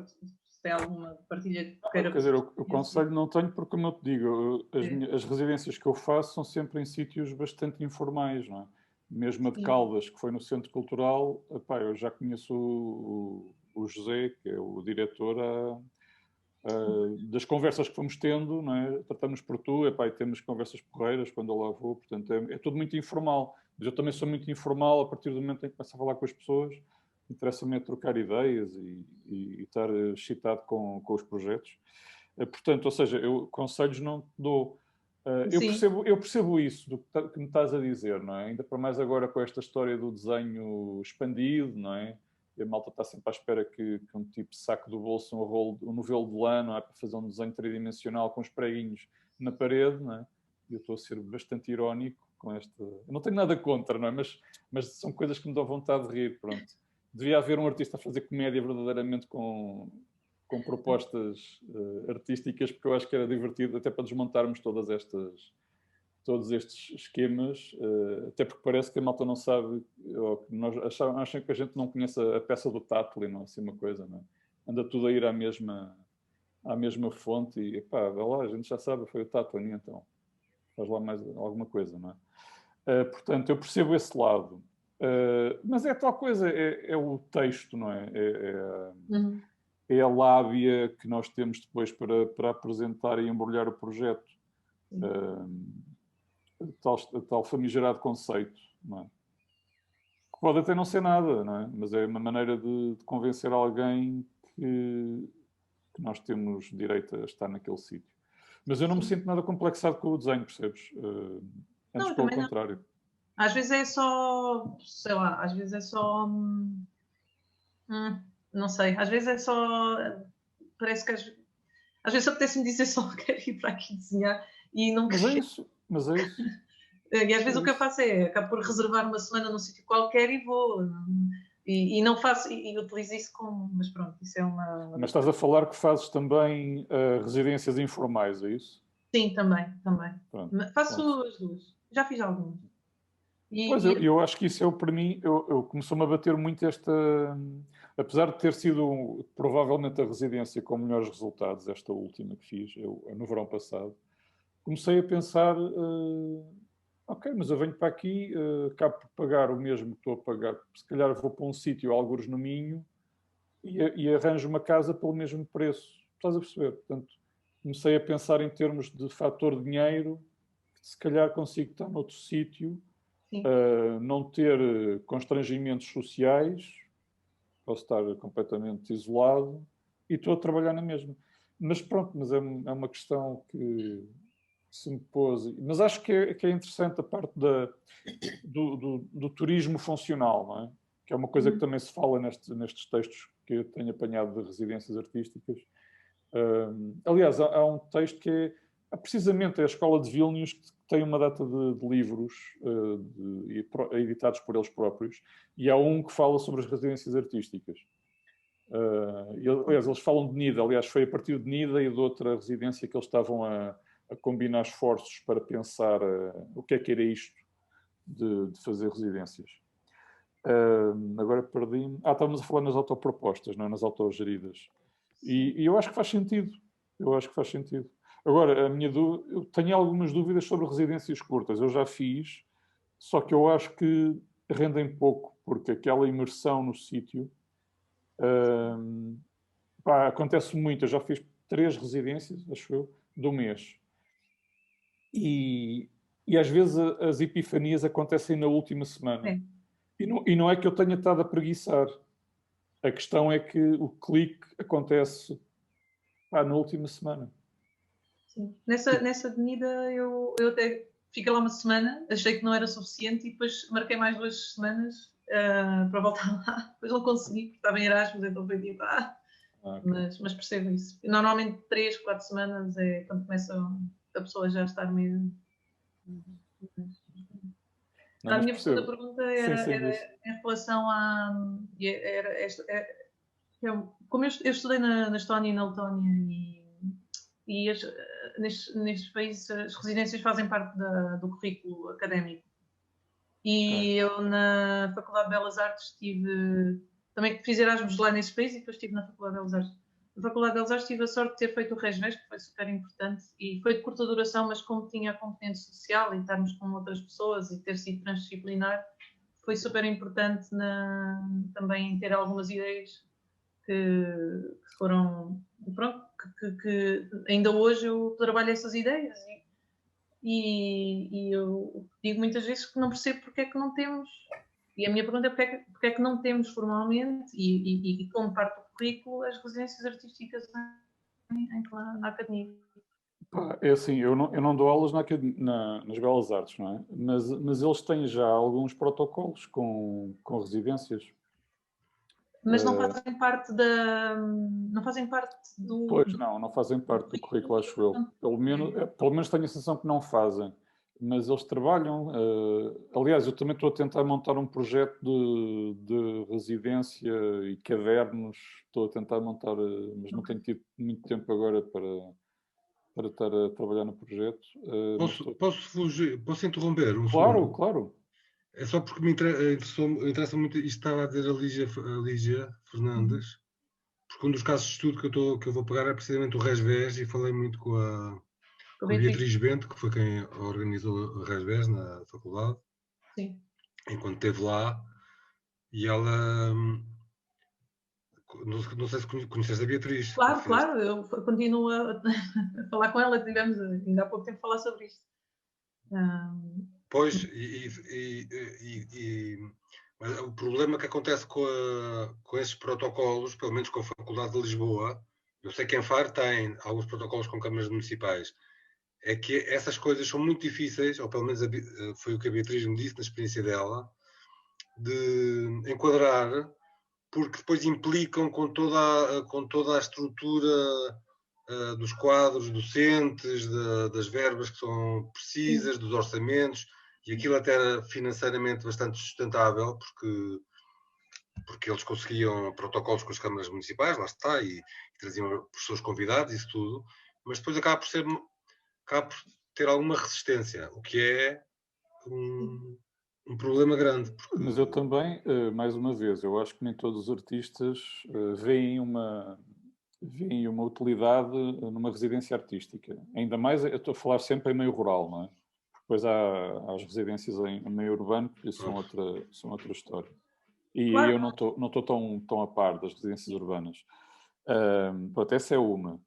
se tem alguma partilha que queira... Quer dizer, o conselho não tenho porque, como eu te digo, as residências que eu faço são sempre em sítios bastante informais, não é? Mesmo a de Caldas, que foi no Centro Cultural, epá, eu já conheço o José, que é o diretor, das conversas que fomos tendo, não é? Tratamos por tu, epá, e temos conversas porreiras quando eu lá vou, portanto é tudo muito informal. Mas eu também sou muito informal a partir do momento em que começo a falar com as pessoas. Interessa-me trocar ideias e estar excitado com os projetos. Portanto, ou seja, eu conselhos não te dou. Eu percebo isso do que me estás a dizer, não é? Ainda para mais agora com esta história do desenho expandido, não é? E a malta está sempre à espera que um tipo saque do bolso um novelo de lã, não é? Para fazer um desenho tridimensional com os preguinhos na parede, não é? E eu estou a ser bastante irónico com esta... Eu não tenho nada contra, não é? Mas são coisas que me dão vontade de rir, pronto. Devia haver um artista a fazer comédia verdadeiramente com propostas artísticas, porque eu acho que era divertido, até para desmontarmos todos estes esquemas, até porque parece que a malta não sabe, ou que nós acham que a gente não conhece a peça do Tatlin, ou assim uma coisa, não é? Anda tudo a ir à mesma fonte e, pá, vá lá, a gente já sabe, foi o Tatlin, então faz lá mais alguma coisa, não é? Portanto, eu percebo esse lado. Mas é tal coisa, é o texto, não é? É a lábia que nós temos depois para apresentar e embrulhar o projeto. Tal famigerado conceito, não é? Que pode até não ser nada, não é? Mas é uma maneira de convencer alguém que nós temos direito a estar naquele sítio. Mas eu não me sinto nada complexado com o desenho, percebes? Antes pelo contrário. Não. Às vezes é só, sei lá, às vezes é só... não sei, às vezes é só... Parece que às vezes apetece-me dizer só que quero ir para aqui desenhar e não quero. Mas é isso. E às vezes o que eu faço acabo por reservar uma semana num sítio qualquer e vou. E não faço, e utilizo isso como... Mas pronto, isso é uma... Mas estás a falar que fazes também residências informais, é isso? Sim, também. Pronto, faço as duas. Já fiz algumas. Pois, eu acho que isso é para mim, começou-me a bater muito esta... Apesar de ter sido provavelmente a residência com melhores resultados, esta última que fiz, no verão passado, comecei a pensar, ok, mas eu venho para aqui, acabo por pagar o mesmo que estou a pagar, se calhar vou para um sítio, algures no Minho, e arranjo uma casa pelo mesmo preço. Estás a perceber? Portanto, comecei a pensar em termos de fator dinheiro, que se calhar consigo estar noutro sítio, não ter constrangimentos sociais, posso estar completamente isolado e estou a trabalhar na mesma. Mas pronto, mas é uma questão que se me pôs. Mas acho que é interessante a parte do turismo funcional, não é? Que é uma coisa que também se fala nestes textos que eu tenho apanhado de residências artísticas. Aliás, há um texto que é precisamente a Escola de Vilnius, que tem uma data de livros editados por eles próprios, e há um que fala sobre as residências artísticas. Aliás, eles falam de Nida. Aliás, foi a partir de Nida e de outra residência que eles estavam a combinar esforços para pensar o que era isto. de fazer residências. Agora perdi-me. Estávamos a falar nas autopropostas, não é? Nas autogeridas. E eu acho que faz sentido. Eu acho que faz sentido. Agora, eu tenho algumas dúvidas sobre residências curtas. Eu já fiz, só que eu acho que rendem pouco, porque aquela imersão no sítio acontece muito. Eu já fiz 3 residências, acho eu, do mês. E às vezes as epifanias acontecem na última semana. É. E não é que eu tenha estado a preguiçar. A questão é que o clique acontece na última semana. Sim. Nessa avenida eu até fiquei lá uma semana, achei que não era suficiente e depois marquei mais 2 semanas para voltar lá. Depois não consegui, porque estava em Erasmus, então foi tipo, Okay. Mas percebo isso. Normalmente 3, 4 semanas é quando começa a pessoa já a estar meio... A minha segunda pergunta era em relação a... como eu estudei na Estónia e na Letónia e nestes países as residências fazem parte do currículo académico. E eu na Faculdade de Belas Artes também fiz Erasmus lá nesses países e depois estive na Faculdade de Belas Artes. Na Faculdade de Belas Artes tive a sorte de ter feito o RESVES, que foi super importante, e foi de curta duração, mas como tinha a componente social e estarmos com outras pessoas e ter sido transdisciplinar, foi super importante também ter algumas ideias que foram, pronto, que ainda hoje eu trabalho essas ideias e eu digo muitas vezes que não percebo porque é que não temos, e a minha pergunta é porque é que não temos formalmente e como parte do currículo as residências artísticas na academia. É assim, eu não dou aulas nas Belas Artes, não é? Mas eles têm já alguns protocolos com residências. Mas não fazem parte não fazem parte do... Pois não fazem parte do currículo, acho eu. Pelo menos tenho a sensação que não fazem. Mas eles trabalham. Aliás, eu também estou a tentar montar um projeto de residência e cadernos. Estou a tentar montar, mas não tenho tido muito tempo agora para estar a trabalhar no projeto. Posso interromper? Claro, claro. É só porque me interessa muito isto que estava a dizer a Lígia Fernandes, porque um dos casos de estudo que eu vou pegar é precisamente o RESVES e falei muito com a Beatriz Bento, que foi quem organizou o RESVES na faculdade. Sim. Enquanto esteve lá, e ela... Não sei se conheces a Beatriz. Claro, eu continuo a falar com ela, tivemos ainda há pouco tempo a falar sobre isto. Pois, mas o problema que acontece com esses protocolos, pelo menos com a Faculdade de Lisboa, eu sei que em Faro tem alguns protocolos com câmaras municipais, é que essas coisas são muito difíceis, ou pelo menos foi o que a Beatriz me disse na experiência dela, de enquadrar, porque depois implicam com toda a estrutura dos quadros docentes, das verbas que são precisas, dos orçamentos, e aquilo até era financeiramente bastante sustentável, porque eles conseguiam protocolos com as câmaras municipais, lá está, e traziam professores convidados, isso tudo, mas depois acaba por ter alguma resistência, o que é um problema grande. Mas eu também, mais uma vez, eu acho que nem todos os artistas veem uma utilidade numa residência artística. Ainda mais, eu estou a falar sempre em meio rural, não é? Depois há as residências em meio urbano, que são outra história. E claro, eu não estou tão a par das residências urbanas. Pronto, essa é uma.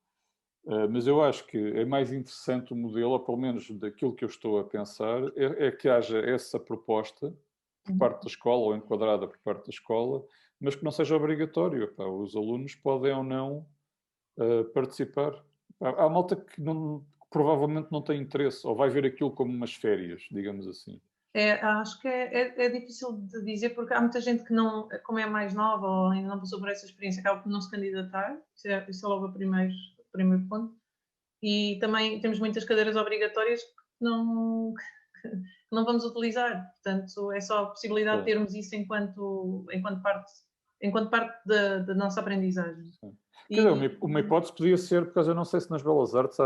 Mas eu acho que é mais interessante o modelo, ou pelo menos daquilo que eu estou a pensar, é que haja essa proposta por parte da escola, ou enquadrada por parte da escola, mas que não seja obrigatório. Os alunos podem ou não participar. Há malta que provavelmente não tem interesse, ou vai ver aquilo como umas férias, digamos assim. Acho que é difícil de dizer, porque há muita gente que não, como é mais nova ou ainda não passou por essa experiência, acaba por não se candidatar. Isso é logo o primeiro ponto. E também temos muitas cadeiras obrigatórias que não vamos utilizar. Portanto, é só a possibilidade de termos isso enquanto parte da nossa aprendizagem. Quer dizer, uma hipótese podia ser, porque eu não sei se nas Belas Artes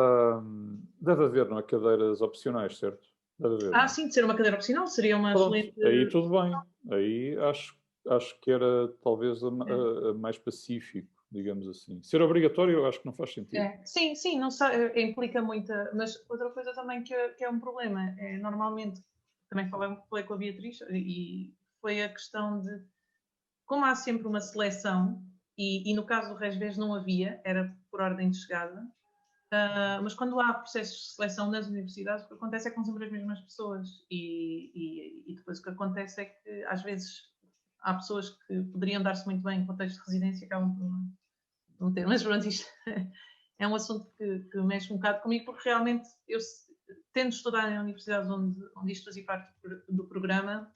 deve haver, não é, cadeiras opcionais, certo? Sim, de ser uma cadeira opcional, seria uma excelente... Aí tudo bem. Aí acho que era talvez a mais pacífico, digamos assim. Ser obrigatório eu acho que não faz sentido. Sim, não implica muita... Mas outra coisa também que é um problema, normalmente, também falei com a Beatriz, e foi a questão de, como há sempre uma seleção, e no caso do Resves não havia, era por ordem de chegada, mas quando há processos de seleção nas universidades, o que acontece é que são sempre as mesmas pessoas, e depois o que acontece é que às vezes há pessoas que poderiam dar-se muito bem em contexto de residência e acabam por não ter, mas pronto, isto é um assunto que mexe um bocado comigo, porque realmente eu, tendo estudado em universidades onde isto fazia parte do programa,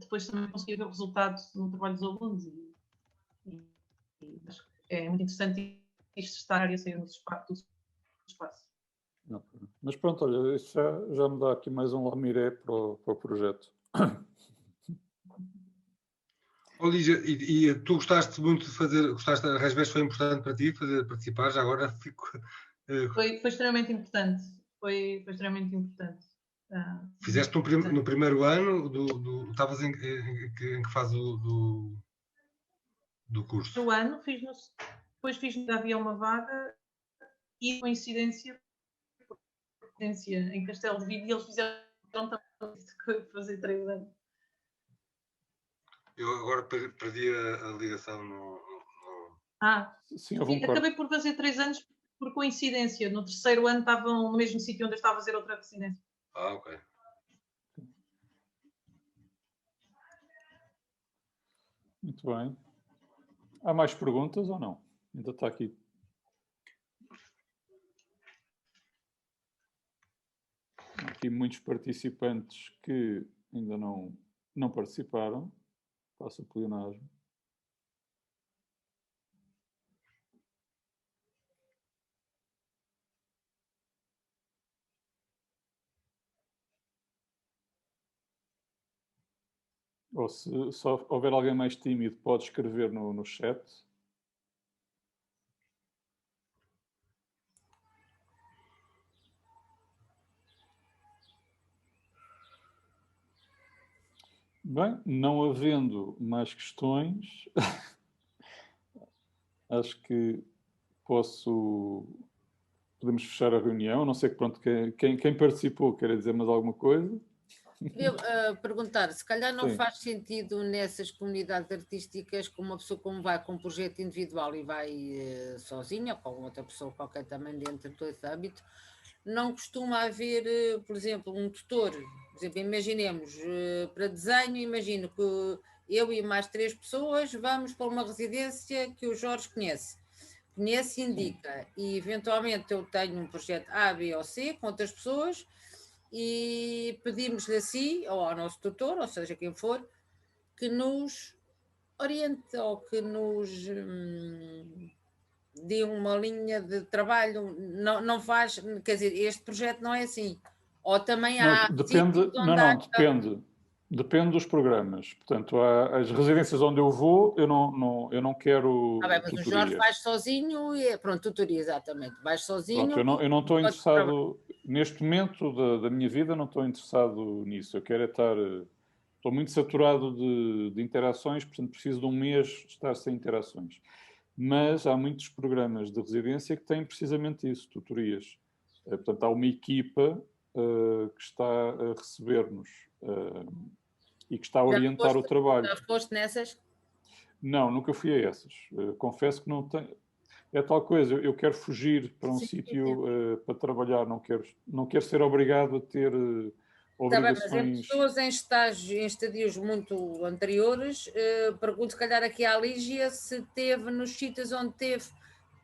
depois também consegui ver o resultado no trabalho dos alunos, e acho que é muito interessante isto estar e a sair do espaço. Mas pronto, olha, isso já me dá aqui mais um lamiré para o projeto. Lígia, e tu gostaste muito de fazer, a Resves foi importante para ti participar, já agora fico... Foi extremamente importante, foi extremamente importante. Fizeste no primeiro ano, estavas em que fase do curso? No ano, depois havia uma vaga e coincidência em Castelo de Vido, e eles fizeram também fazer 3 anos. Eu agora perdi a ligação no... Sim, acabei por fazer 3 anos por coincidência. No terceiro ano estavam no mesmo sítio onde eu estava a fazer outra residência. Ok. Muito bem. Há mais perguntas ou não? Ainda está aqui. Há aqui muitos participantes que ainda não participaram. Faço o pleonasmo. Ou se houver alguém mais tímido, pode escrever no chat. Bem, não havendo mais questões, acho que podemos fechar a reunião. A não sei que pronto, quem participou quer dizer mais alguma coisa. Queria perguntar, se calhar não Sim. faz sentido nessas comunidades artísticas, com uma pessoa como vai com um projeto individual e vai sozinha, ou com outra pessoa qualquer também dentro desse âmbito, não costuma haver, por exemplo, um tutor. Por exemplo, imaginemos, para desenho, imagino que eu e mais 3 pessoas vamos para uma residência que o Jorge conhece e indica, e eventualmente eu tenho um projeto A, B ou C com outras pessoas, e pedimos-lhe assim, ou ao nosso tutor, ou seja, quem for, que nos oriente ou que nos dê uma linha de trabalho. Não faz, quer dizer, este projeto não é assim. Ou também há depende, depende dos programas. Portanto, as residências onde eu vou, eu não quero mas tutorias. O Jorge vais sozinho e pronto, tutoria, exatamente. Vais sozinho. Pronto, eu não estou interessado, neste momento da minha vida, não estou interessado nisso. Eu quero estou muito saturado de interações, portanto preciso de um mês estar sem interações. Mas há muitos programas de residência que têm precisamente isso, tutorias. Portanto, há uma equipa que está a receber-nos e que está a orientar o trabalho. Já foste nessas? Não, nunca fui a essas. Confesso que não tenho... É tal coisa, eu quero fugir para um sítio para trabalhar, não quero ser obrigado a ter obrigações... Tá bem, mas em pessoas em estágio, em estadios muito anteriores, pergunto se calhar aqui à Lígia se teve nos sítios onde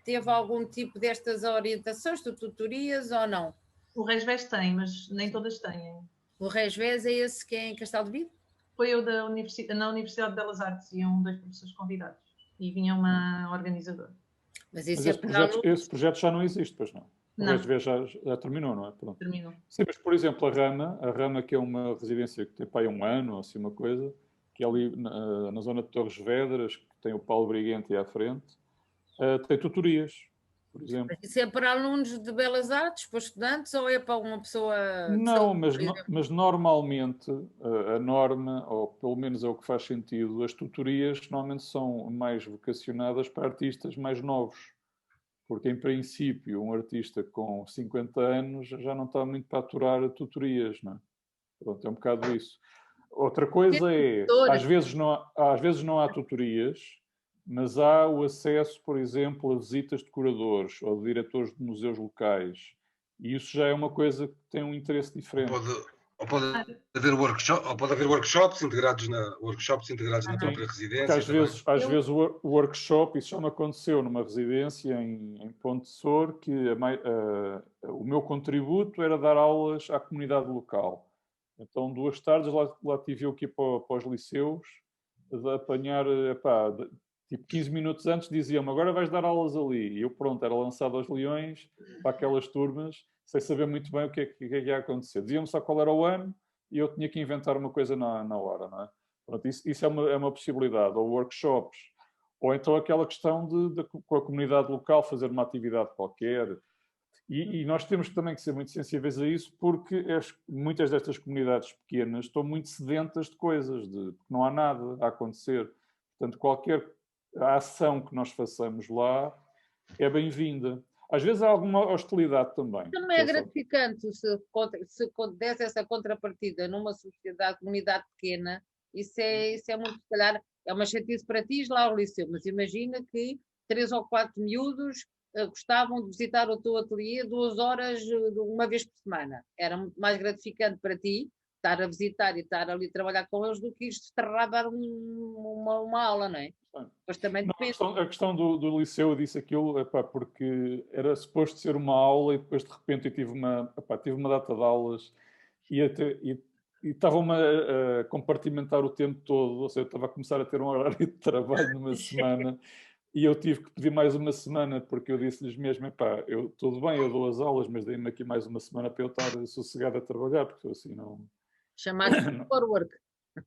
teve algum tipo destas orientações, de tutorias ou não? O Resves tem, mas nem todas têm. O Resves é esse que é em Castelo de Vido? Foi eu na Universidade de Belas Artes, iam 2 professores convidados e vinha uma organizadora. Mas esse projeto já não existe, pois não? O Resves já terminou, não é? Pronto. Terminou. Sim, mas por exemplo, a Rama, que é uma residência que tem para aí 1 ano, assim uma coisa, que é ali na zona de Torres Vedras, que tem o Paulo Briguente à frente, tem tutorias. por exemplo. Isso é para alunos de Belas Artes, para estudantes, ou é para uma pessoa de Não, saúde, mas normalmente a norma, ou pelo menos é o que faz sentido, as tutorias normalmente são mais vocacionadas para artistas mais novos. Porque, em princípio, um artista com 50 anos já não está muito para aturar tutorias, não é? Pronto, é um bocado isso. Outra coisa é, às vezes não há tutorias, mas há o acesso, por exemplo, a visitas de curadores ou de diretores de museus locais. E isso já é uma coisa que tem um interesse diferente. Ou pode haver workshops integrados na própria residência. Às vezes o workshop, isso já me aconteceu numa residência em Ponte de Sor, que o meu contributo era dar aulas à comunidade local. Então, 2 tardes lá tive eu que ir para os liceus, de apanhar, tipo 15 minutos antes diziam-me, agora vais dar aulas ali. E eu, pronto, era lançado aos leões para aquelas turmas, sem saber muito bem o que é que ia acontecer. Diziam-me só qual era o ano e eu tinha que inventar uma coisa na hora, não é? Pronto, isso é uma possibilidade. Ou workshops, ou então aquela questão de com a comunidade local fazer uma atividade qualquer. E nós temos também que ser muito sensíveis a isso, porque muitas destas comunidades pequenas estão muito sedentas de coisas, porque não há nada a acontecer. Portanto, qualquer ação que nós façamos lá é bem-vinda. Às vezes há alguma hostilidade também. Também é gratificante se desse essa contrapartida numa comunidade pequena. Isso é muito, se calhar, é uma chatice para ti lá ao liceu, mas imagina que 3 ou 4 miúdos gostavam de visitar o teu ateliê 2 horas uma vez por semana. Era muito mais gratificante para ti estar a visitar e estar ali a trabalhar com eles do que isto estar a dar uma aula, não é? Mas também depende. A questão do liceu, eu disse aquilo porque era suposto ser uma aula e depois de repente eu tive uma data de aulas e estavam-me a compartimentar o tempo todo, ou seja, eu estava a começar a ter um horário de trabalho numa semana e eu tive que pedir mais uma semana porque eu disse-lhes mesmo, tudo bem, eu dou as aulas, mas dei-me aqui mais uma semana para eu estar sossegado a trabalhar, porque assim não... Chamar-se forward.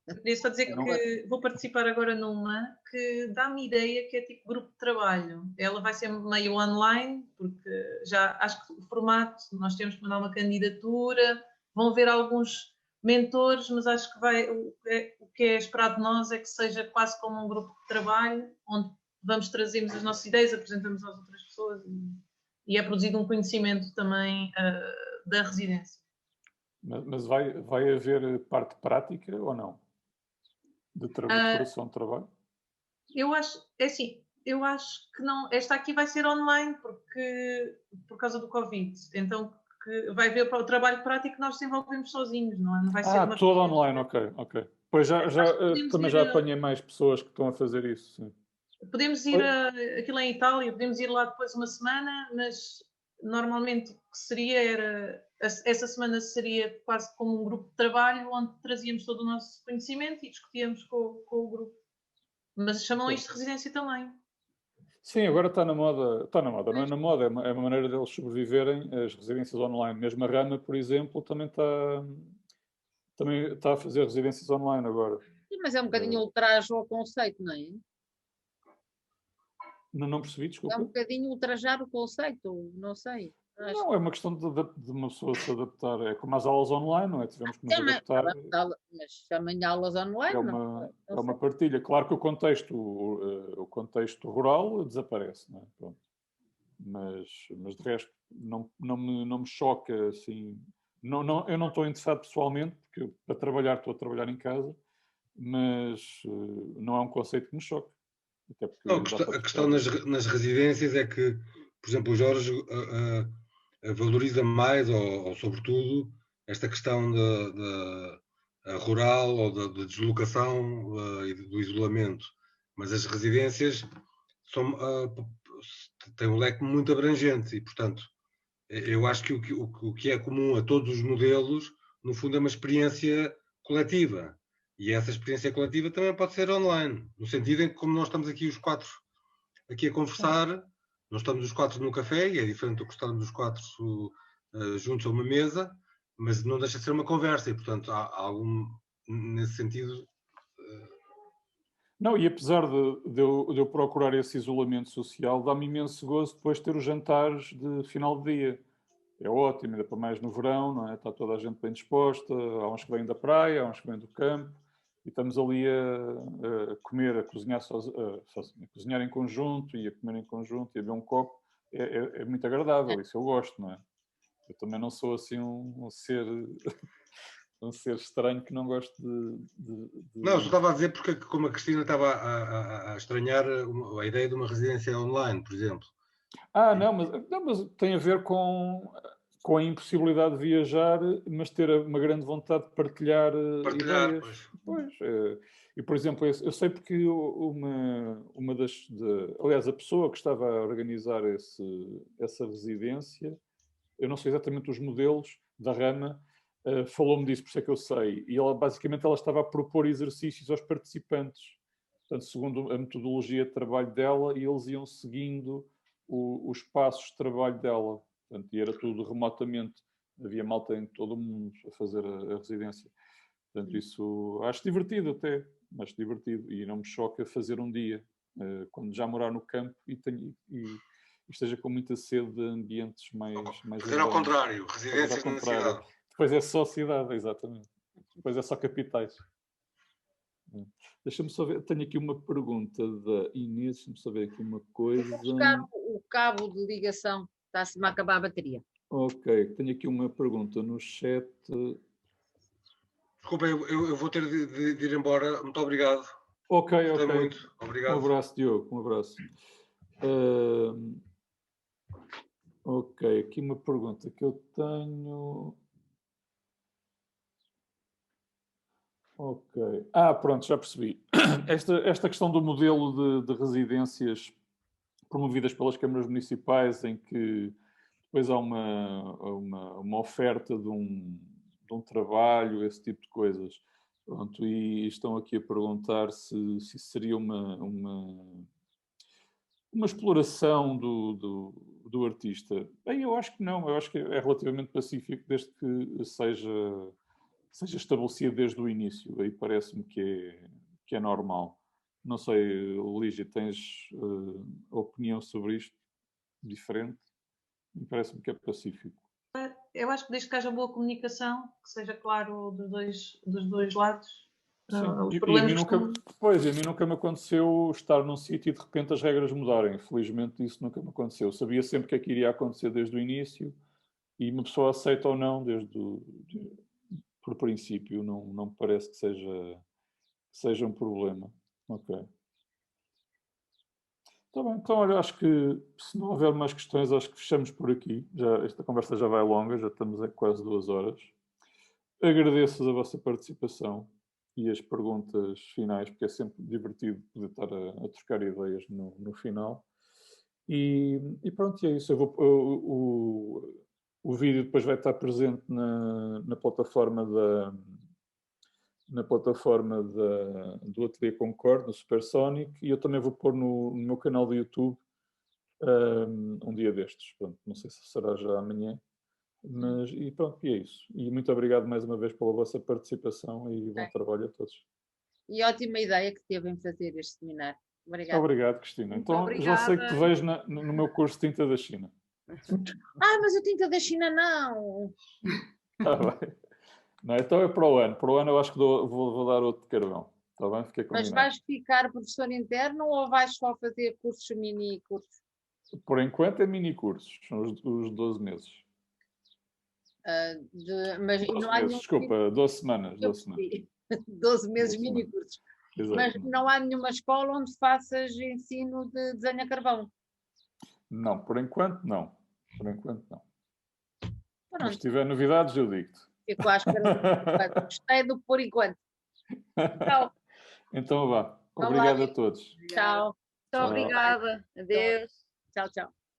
Queria só dizer que vou participar agora numa que dá-me ideia que é tipo grupo de trabalho. Ela vai ser meio online, porque já acho que o formato, nós temos que mandar uma candidatura, vão ver alguns mentores, mas acho que o que é esperado de nós é que seja quase como um grupo de trabalho, onde trazemos as nossas ideias, apresentamos às outras pessoas e é produzido um conhecimento também da residência. Mas vai haver parte prática ou não? De declaração de trabalho? Eu acho que não. Esta aqui vai ser online por causa do Covid. Então vai haver o trabalho prático que nós desenvolvemos sozinhos, não vai ser uma todo online, ok. Pois também já apanhei mais pessoas que estão a fazer isso, sim. Podemos ir aquilo em Itália, podemos ir lá depois uma semana, mas normalmente o que seria essa semana seria quase como um grupo de trabalho onde trazíamos todo o nosso conhecimento e discutíamos com o grupo. Mas chamam isto de residência também. Sim, agora está na moda, não é na moda, é uma maneira deles sobreviverem, as residências online. Mesmo a Rama, por exemplo, também está a fazer residências online agora. Sim, mas é um bocadinho ultraje ao conceito, não é? Não percebi, desculpa. É um bocadinho ultrajar o conceito, não sei. Não, é uma questão de uma pessoa se adaptar. É como as aulas online, não é? Tivemos que nos adaptar. Mas também aulas online. É uma partilha. Claro que o contexto rural desaparece, não é? Pronto. Mas de resto não me choca assim. Eu não estou interessado pessoalmente, porque para trabalhar estou a trabalhar em casa, mas não é um conceito que me choque. A questão nas residências é que, por exemplo, o Jorge valoriza mais, ou sobretudo, esta questão da rural ou da deslocação e do isolamento. Mas as residências têm um leque muito abrangente e, portanto, eu acho que o que é comum a todos os modelos, no fundo, é uma experiência coletiva. E essa experiência coletiva também pode ser online, no sentido em que, como nós estamos aqui os 4 aqui a conversar, nós estamos os 4 num café, e é diferente do que estarmos os 4 juntos a uma mesa, mas não deixa de ser uma conversa, e portanto há algum, nesse sentido... Não, e apesar de eu procurar esse isolamento social, dá-me imenso gozo depois ter os jantares de final de dia. É ótimo, ainda para mais no verão, não é? Está toda a gente bem disposta, há uns que vêm da praia, há uns que vêm do campo, e estamos ali a comer, a cozinhar, a cozinhar em conjunto e a comer em conjunto e a beber um copo. É muito agradável, isso eu gosto, não é? Eu também não sou assim um ser... um ser estranho que não gosto de... Não, eu só estava a dizer porque, como a Cristina estava a estranhar a ideia de uma residência online, por exemplo. Não, mas tem a ver com a impossibilidade de viajar, mas ter uma grande vontade de partilhar ideias. Pois. E, por exemplo, eu sei porque uma das... aliás, a pessoa que estava a organizar essa residência, eu não sei exatamente os modelos da Rama, falou-me disso, por isso é que eu sei. E basicamente ela estava a propor exercícios aos participantes. Portanto, segundo a metodologia de trabalho dela, e eles iam seguindo os passos de trabalho dela. Portanto, e era tudo remotamente. Havia malta em todo o mundo a fazer a residência. Portanto, isso acho divertido até. Acho divertido. E não me choca fazer um dia, quando já morar no campo e esteja com muita sede de ambientes mais fazer ao contrário, residências na cidade. Depois é só cidade, exatamente. Depois é só capitais. Deixa-me só ver, tenho aqui uma pergunta da Inês, deixa-me só ver aqui uma coisa. Vou buscar o cabo de ligação, está-se-me a acabar a bateria. Ok, tenho aqui uma pergunta no chat. Desculpa, eu vou ter de ir embora. Muito obrigado. Ok. Muito. Obrigado. Um abraço, Diogo, um abraço. Ok, aqui uma pergunta que eu tenho. Ok. Pronto, já percebi. Esta questão do modelo de residências promovidas pelas câmaras municipais, em que depois há uma oferta de um trabalho, esse tipo de coisas. Pronto, e estão aqui a perguntar se seria uma exploração do artista. Bem, eu acho que não. Eu acho que é relativamente pacífico, desde que seja estabelecido desde o início. Aí parece-me que é normal. Não sei, Lígia, tens opinião sobre isto diferente? Parece-me que é pacífico. Eu acho que desde que haja boa comunicação, que seja claro dos dois lados. Os problemas a mim nunca me aconteceu estar num sítio e de repente as regras mudarem. Felizmente isso nunca me aconteceu. Eu sabia sempre que é que iria acontecer desde o início e uma pessoa aceita ou não por princípio. Não me parece que seja um problema. Ok. Está bem, então olha, acho que se não houver mais questões, acho que fechamos por aqui. Esta conversa já vai longa, já estamos a quase 2 horas. Agradeço a vossa participação e as perguntas finais, porque é sempre divertido poder estar a trocar ideias no final. E pronto, é isso. O vídeo depois vai estar presente na plataforma do Ateliê Concorde, no Supersonic, e eu também vou pôr no meu canal do YouTube um dia destes. Pronto, não sei se será já amanhã, mas e pronto, e é isso. E muito obrigado mais uma vez pela vossa participação e bom trabalho a todos. E ótima ideia que teve em fazer este seminário. Obrigada. Obrigado, Cristina. Então já sei que te vejo no meu curso de tinta da China. Mas a tinta da China não! Está bem. Não, então é para o ano. Para o ano eu acho que vou dar outro de carvão. Está bem? Fiquei combinado. Mas vais ficar professor interno ou vais só fazer cursos mini-cursos? Por enquanto é mini-cursos. São os 12 meses. Mas 12 não há meses, desculpa, 12 semanas. 12 meses mini-cursos. Mas não há nenhuma escola onde faças ensino de desenho a carvão? Não, por enquanto não. Pronto. Mas se tiver novidades, eu digo-te. Fico à espera. Gostei do por enquanto. Tchau. Então vá. Obrigado a todos. Tchau. Muito obrigada. Adeus. Tchau, tchau.